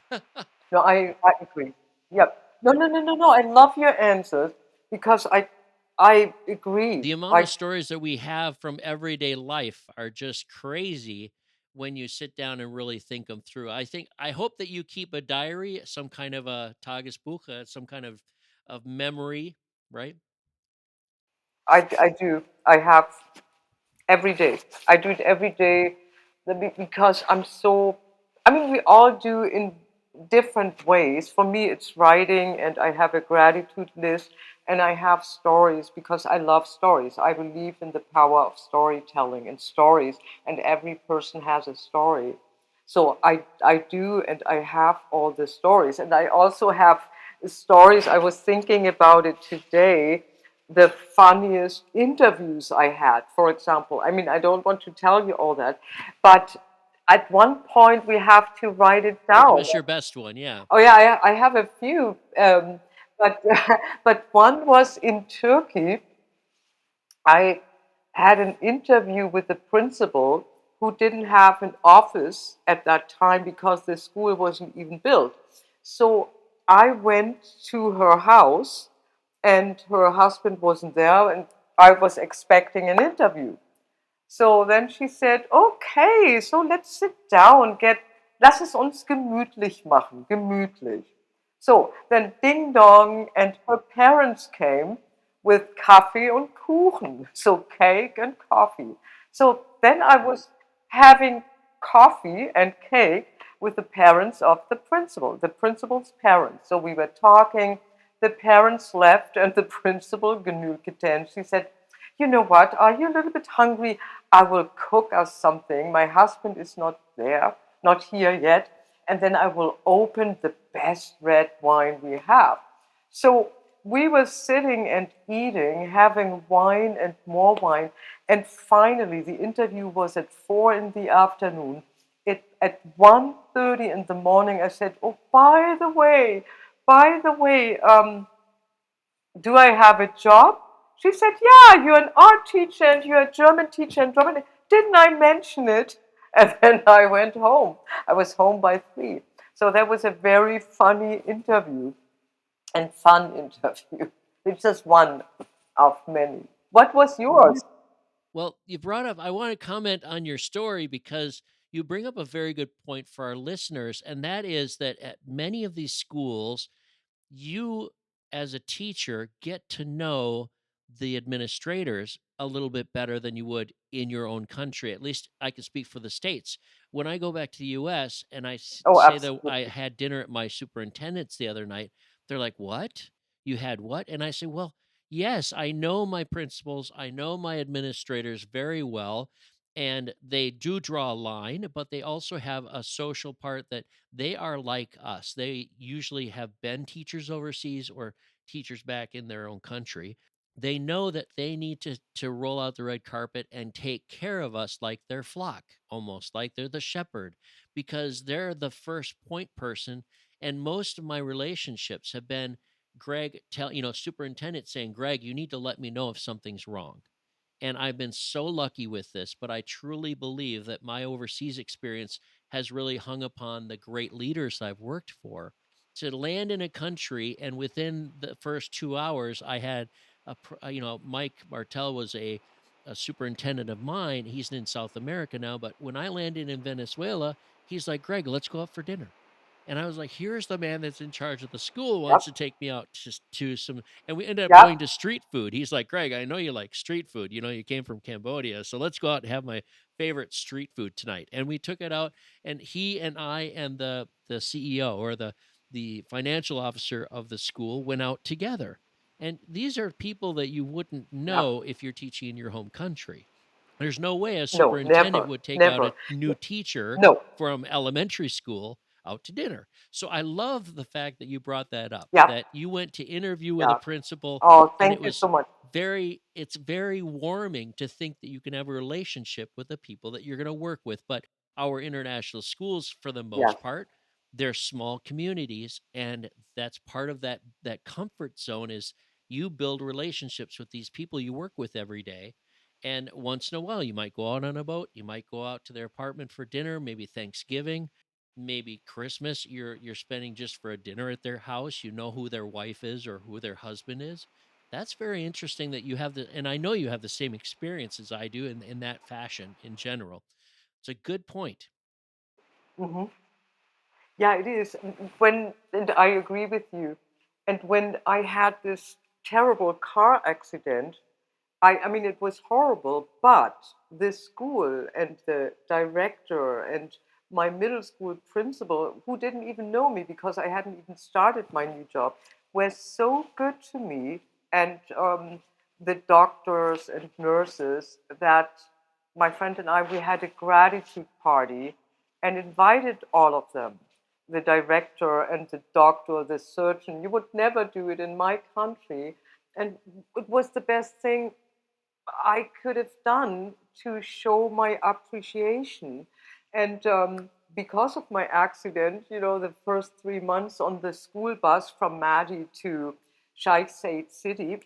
No, I agree. Yep. No, no, no, no, no. I love your answers because I agree.
The amount of stories that we have from everyday life are just crazy when you sit down and really think them through. I hope that you keep a diary, some kind of a Tagesbuch, some kind of memory, right?
I do. I have every day. I do it every day because I'm so, I mean, we all do in different ways. For me, it's writing, and I have a gratitude list, and I have stories because I love stories. I believe in the power of storytelling and stories, and every person has a story. So I do, and I have all the stories, and I also have stories. I was thinking about it today, the funniest interviews I had, for example. I mean, I don't want to tell you all that, but at one point we have to write it
Give
down.
us your best one, yeah.
Oh yeah, I have a few, but but one was in Turkey. I had an interview with the principal who didn't have an office at that time because the school wasn't even built. So I went to her house and her husband wasn't there, and I was expecting an interview. So then she said, okay, so let's sit down, lass es uns gemütlich machen, gemütlich. So then ding dong, and her parents came with coffee and Kuchen, so cake and coffee. So then I was having coffee and cake with the parents of the principal, the principal's parents. So we were talking, the parents left, and the principal, genügte, she said, you know what, are you a little bit hungry? I will cook us something. My husband is not there, not here yet. And then I will open the best red wine we have. So we were sitting and eating, having wine and more wine. And finally, the interview was at 4 in the afternoon. At 1:30 in the morning, I said, oh, by the way, do I have a job? She said, yeah, you're an art teacher and you're a German teacher in Germany. Didn't I mention it? And then I went home. I was home by 3. So that was a very funny interview and fun interview. It's just one of many. What was yours?
Well, you brought up, I want to comment on your story because you bring up a very good point for our listeners, and that is that at many of these schools, you as a teacher get to know the administrators a little bit better than you would in your own country. At least I can speak for the States. When I go back to the US and
Oh,
say that I
absolutely.
had dinner at my superintendent's the other night, they're like, "What? You had what?" And I say, "Well, yes, I know my principals, I know my administrators very well, and they do draw a line, but they also have a social part that they are like us. They usually have been teachers overseas or teachers back in their own country. They know that they need to roll out the red carpet and take care of us like their flock, almost like they're the shepherd, because they're the first point person. And most of my relationships have been Greg tell superintendent saying, Greg, you need to let me know if something's wrong. And I've been so lucky with this, but I truly believe that my overseas experience has really hung upon the great leaders I've worked for. To land in a country, and within the first 2 hours, I had Mike Martell was a superintendent of mine. He's in South America now, but when I landed in Venezuela, he's like, Greg, let's go out for dinner. And I was like, here's the man that's in charge of the school wants
Yep.
to take me out just to some, and we ended up going
Yep.
to street food. He's like, Greg, I know you like street food. You know, you came from Cambodia. So let's go out and have my favorite street food tonight. And we took it out, and he and I and the CEO, or the financial officer of the school, went out together. And these are people that you wouldn't
Yep.
know if you're teaching in your home country. There's no way a
No,
superintendent
never.
would take out
Never.
a new teacher
No.
from elementary school out to dinner. So I love the fact that you brought that up,
Yep.
that you went to interview with a
Yeah.
principal,
Oh,
and it
thank you
was
so much.
it's very warming to think that you can have a relationship with the people that you're going to work with. But our international schools, for the
Yes.
most part, they're small communities, and that's part of that comfort zone is you build relationships with these people you work with every day. And once in a while, you might go out on a boat, you might go out to their apartment for dinner, maybe Thanksgiving, maybe Christmas. You're spending just for a dinner at their house. You know who their wife is or who their husband is. That's very interesting that you have and I know you have the same experience as I do in that fashion in general. It's a good point.
Hmm. Yeah, it is. When, and I agree with you. And when I had this terrible car accident, I mean, it was horrible, but the school and the director and my middle school principal, who didn't even know me because I hadn't even started my new job, were so good to me. And the doctors and nurses, that my friend and I, we had a gratitude party and invited all of them, the director and the doctor, the surgeon. You would never do it in my country. And it was the best thing I could have done to show my appreciation. And because of my accident, the first 3 months on the school bus from Madi to Sheikh Zayed City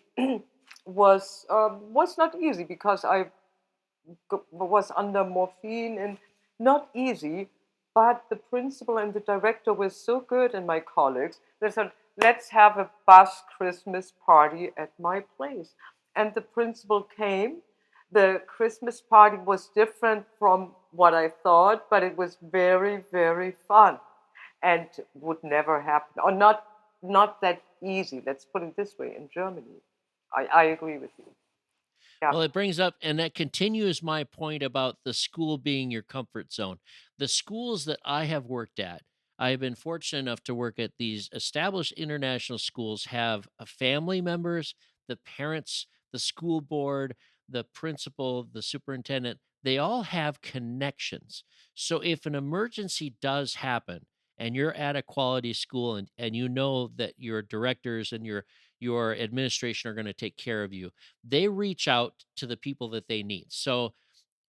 was not easy because I was under morphine and not easy. But the principal and the director were so good, and my colleagues, they said, let's have a bus Christmas party at my place. And the principal came. The Christmas party was different from what I thought, but it was very, very fun and would never happen, or not that easy. Let's put it this way in Germany. I agree with you. Yeah.
Well, it brings up, and that continues my point about the school being your comfort zone. The schools that I have worked at, I have been fortunate enough to work at these established international schools, have family members, the parents, the school board, the principal, the superintendent, they all have connections. So if an emergency does happen and you're at a quality school, and you know that your directors and your administration are going to take care of you, they reach out to the people that they need. So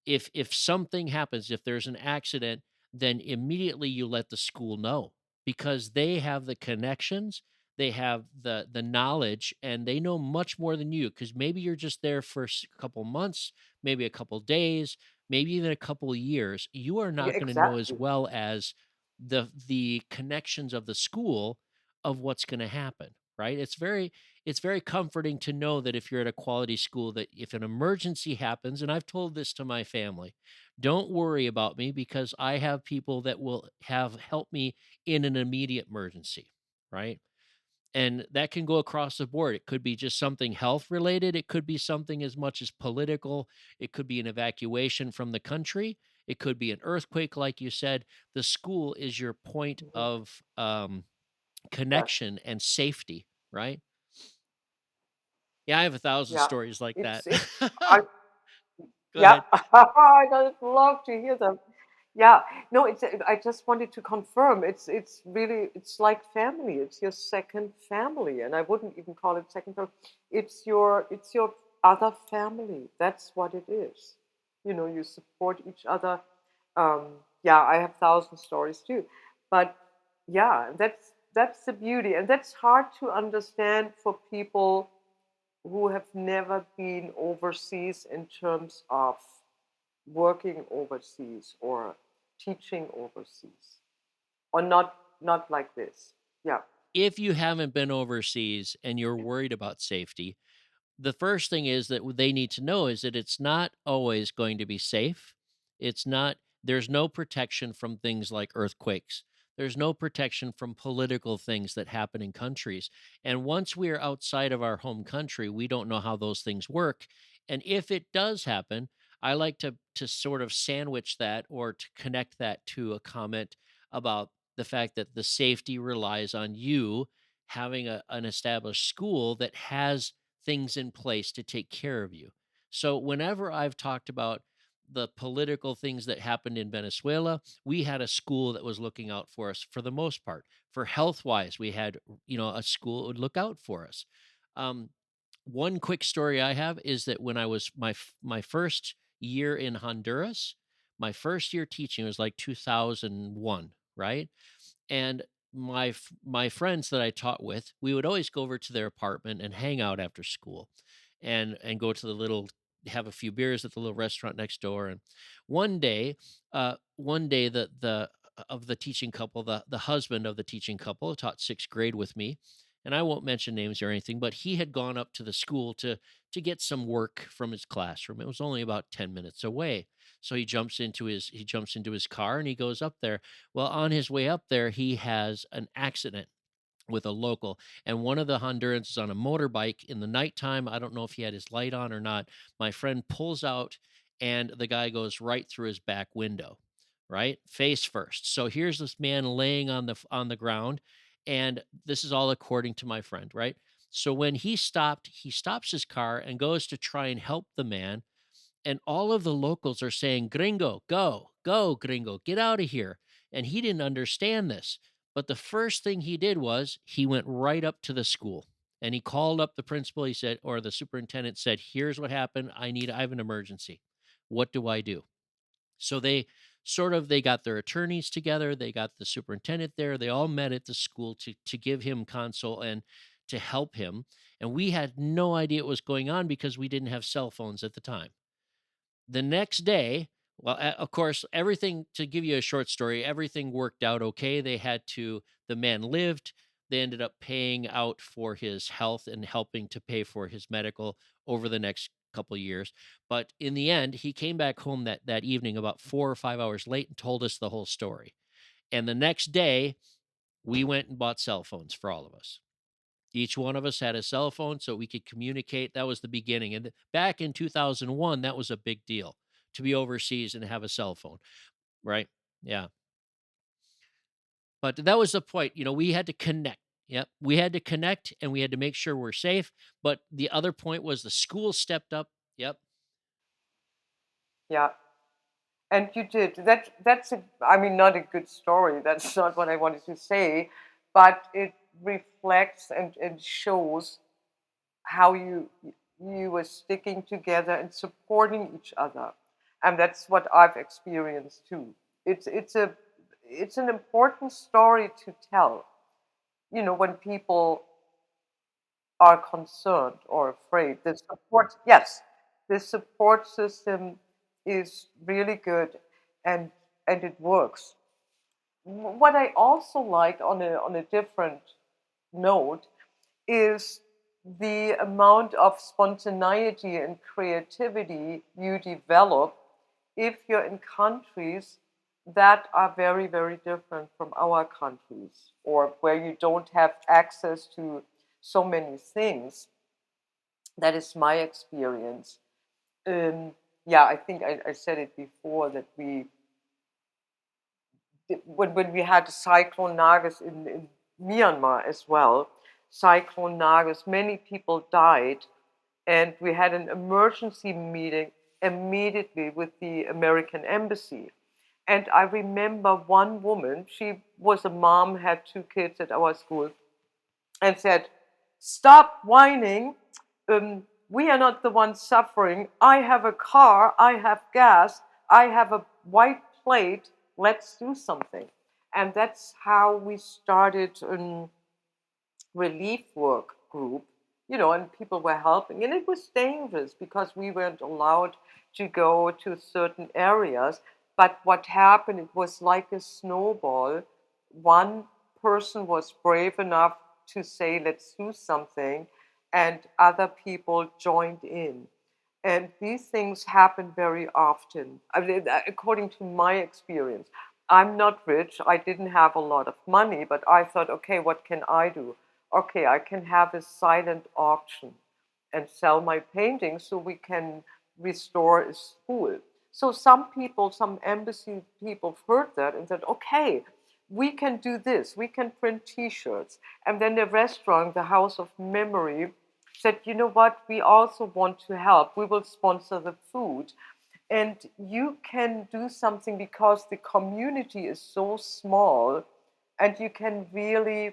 if something happens, if there's an accident, then immediately you let the school know, because they have the connections, they have the knowledge, and they know much more than you, because maybe you're just there for a couple months, maybe a couple days, maybe even a couple years. You are
Yeah,
not going to know as
exactly.
well as the connections of the school of what's going to happen, right? It's very comforting to know that if you're at a quality school, that if an emergency happens, and I've told this to my family, don't worry about me, because I have people that will have help me in an immediate emergency, right? And that can go across the board. It could be just something health related. It could be something as much as political. It could be an evacuation from the country. It could be an earthquake, like you said. The school is your point
Mhm.
of
Yes.
connection and safety, right? Yeah, I have 1,000
Yeah.
stories like that.
It's I
Go
Yeah,
ahead.
I would love to hear them. Yeah, no, it's. I just wanted to confirm. It's really. It's like family. It's your second family, and I wouldn't even call it second family. It's your other family. That's what it is. You support each other. Yeah, I have thousand stories too, but yeah, that's the beauty, and that's hard to understand for people who have never been overseas in terms of working overseas or teaching overseas or not like this. Yeah.
If you haven't been overseas and you're worried about safety, the first thing is that they need to know is that it's not always going to be safe. It's not, there's no protection from things like earthquakes. There's no protection from political things that happen in countries. And once we are outside of our home country, we don't know how those things work. And if it does happen, I like to sort of sandwich that or to connect that to a comment about the fact that the safety relies on you having an established school that has things in place to take care of you. So whenever I've talked about the political things that happened in Venezuela, we had a school that was looking out for us for the most part. For health wise, we had, a school that would look out for us. Um, One quick story I have is that when I was my first year in Honduras, my first year teaching was like 2001, right? And my friends that I taught with, we would always go over to their apartment and hang out after school, and go to the little have a few beers at the little restaurant next door. And one day the of the teaching couple, the husband of the teaching couple taught sixth grade with me, and I won't mention names or anything, but he had gone up to the school to get some work from his classroom. It was only about 10 minutes away. So he jumps into his car and he goes up there. Well, on his way up there, he has an accident with a local, and one of the Hondurans is on a motorbike in the nighttime. I don't know if he had his light on or not. My friend pulls out, and the guy goes right through his back window, right, face first. So here's this man laying on the ground, and this is all according to my friend, right? So when he stops his car and goes to try and help the man, and all of the locals are saying, "Gringo, go, go, Gringo, get out of here." And he didn't understand this. But the first thing he did was he went right up to the school and he called up the principal. He said, or the superintendent said, "Here's what happened. I have an emergency. What do I do?" So they got their attorneys together. They got the superintendent there. They all met at the school to give him console and to help him. And we had no idea what was going on because we didn't have cell phones at the time. The next day, well, of course, everything, to give you a short story, everything worked out okay. The man lived. They ended up paying out for his health and helping to pay for his medical over the next couple years. But in the end, he came back home that evening about 4 or 5 hours late and told us the whole story. And the next day, we went and bought cell phones for all of us. Each one of us had a cell phone so we could communicate. That was the beginning. And back in 2001, that was a big deal to be overseas and have a cell phone, right? Yeah. But that was the point. We had to connect. Yep. We had to connect and we had to make sure we're safe. But the other point was the school stepped up. Yep.
Yeah. And you did. That's I mean, not a good story. That's not what I wanted to say, but it reflects and shows how you were sticking together and supporting each other. And that's what I've experienced too. It's an important story to tell. When people are concerned or afraid. Yes, the support system is really good, and it works. What I also like on a different note is the amount of spontaneity and creativity you develop if you're in countries that are very, very different from our countries, or where you don't have access to so many things. That is my experience. Um, yeah, I think I said it before that when we had Cyclone Nagas in Myanmar as well, Cyclone Nagas, many people died, and we had an emergency meeting immediately with the American embassy. And I remember one woman, she was a mom, had two kids at our school, and said, "Stop whining. We are not the ones suffering. I have a car, I have gas, I have a white plate. Let's do something." And that's how we started relief work group, and people were helping. And it was dangerous because we weren't allowed to go to certain areas. But what happened, it was like a snowball. One person was brave enough to say, let's do something, and other people joined in. And these things happen very often. I mean, according to my experience, I'm not rich. I didn't have a lot of money, but I thought, okay, what can I do? Okay, I can have a silent auction and sell my paintings so we can restore a school. So some people, some embassy people heard that and said, okay, we can do this. We can print T-shirts. And then the restaurant, the House of Memory, said, you know what, we also want to help. We will sponsor the food. And you can do something because the community is so small, and you can really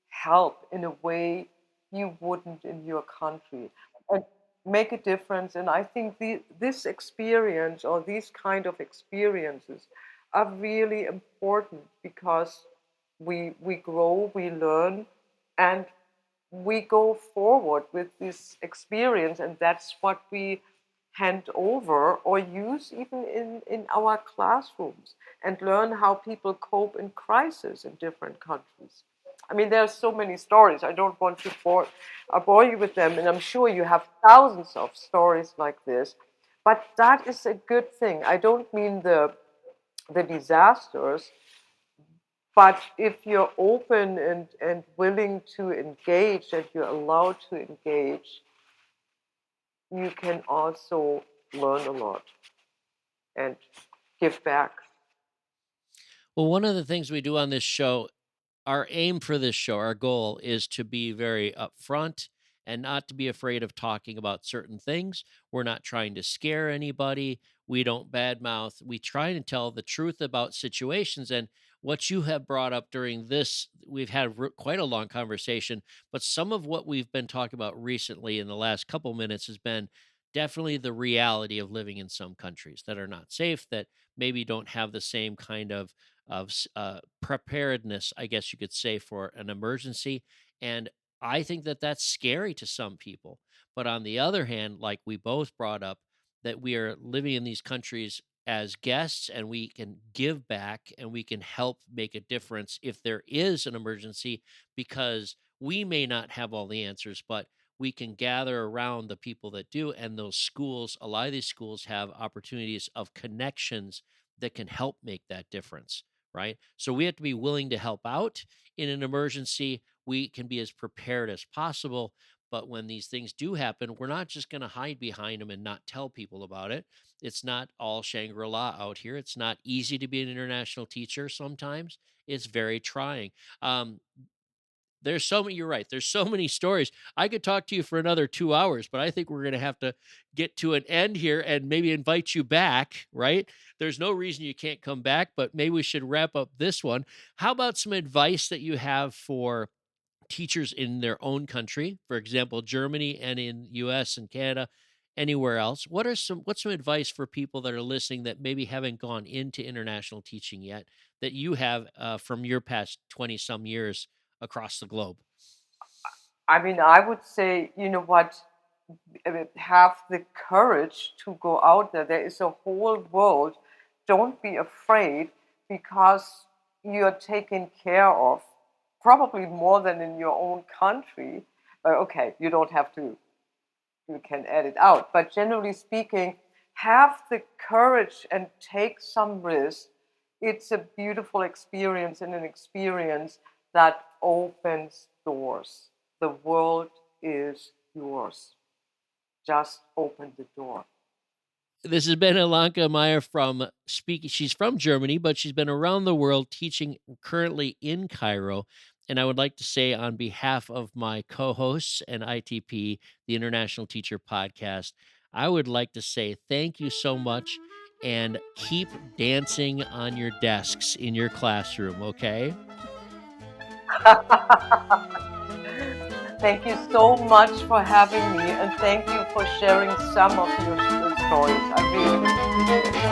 help in a way you wouldn't in your country, and make a difference. And I think this experience, or these kind of experiences, are really important because we grow, we learn, and we go forward with this experience, and that's what we hand over or use even in our classrooms, and learn how people cope in crisis in different countries. I mean, there are so many stories. I don't want to bore you with them, and I'm sure you have thousands of stories like this. But that is a good thing. I don't mean the disasters, but if you're open and willing to engage, and you're allowed to engage, you can also learn a lot and give back.
Well, one of the things we do on this show, our aim for this show, our goal is to be very upfront and not to be afraid of talking about certain things. We're not trying to scare anybody. We don't badmouth. We try and tell the truth about situations. And what you have brought up during this, we've had quite a long conversation, but some of what we've been talking about recently in the last couple minutes has been definitely the reality of living in some countries that are not safe, that maybe don't have the same kind of preparedness, I guess you could say, for an emergency. And I think that that's scary to some people. But on the other hand, like we both brought up, that we are living in these countries as guests, and we can give back and we can help make a difference if there is an emergency, because we may not have all the answers, but we can gather around the people that do. And those schools, a lot of these schools have opportunities of connections that can help make that difference, right? So we have to be willing to help out in an emergency. We can be as prepared as possible. But when these things do happen, we're not just going to hide behind them and not tell people about it. It's not all Shangri La out here. It's not easy to be an international teacher sometimes. It's very trying. Um, there's so many, you're right. There's so many stories. I could talk to you for another 2 hours, but I think we're going to have to get to an end here and maybe invite you back, right? There's no reason you can't come back, but maybe we should wrap up this one. How about some advice that you have for teachers in their own country, for example, Germany, and in US and Canada, anywhere else? What's some advice for people that are listening that maybe haven't gone into international teaching yet, that you have from your past 20 some years across the globe?
I mean, I would say, you know what, have the courage to go out there. There is a whole world. Don't be afraid, because you're taken care of, probably more than in your own country. Okay, you don't have to, you can edit out. But generally speaking, have the courage and take some risk. It's a beautiful experience and an experience that opens doors. The world is yours. Just open the door.
This has been Ilonka Meyer from speaking. She's from Germany, but she's been around the world teaching currently in Cairo. And I would like to say, on behalf of my co hosts and ITP, the International Teacher Podcast, I would like to say thank you so much and keep dancing on your desks in your classroom, okay?
Thank you so much for having me, and thank you for sharing some of your stories. I really appreciate it.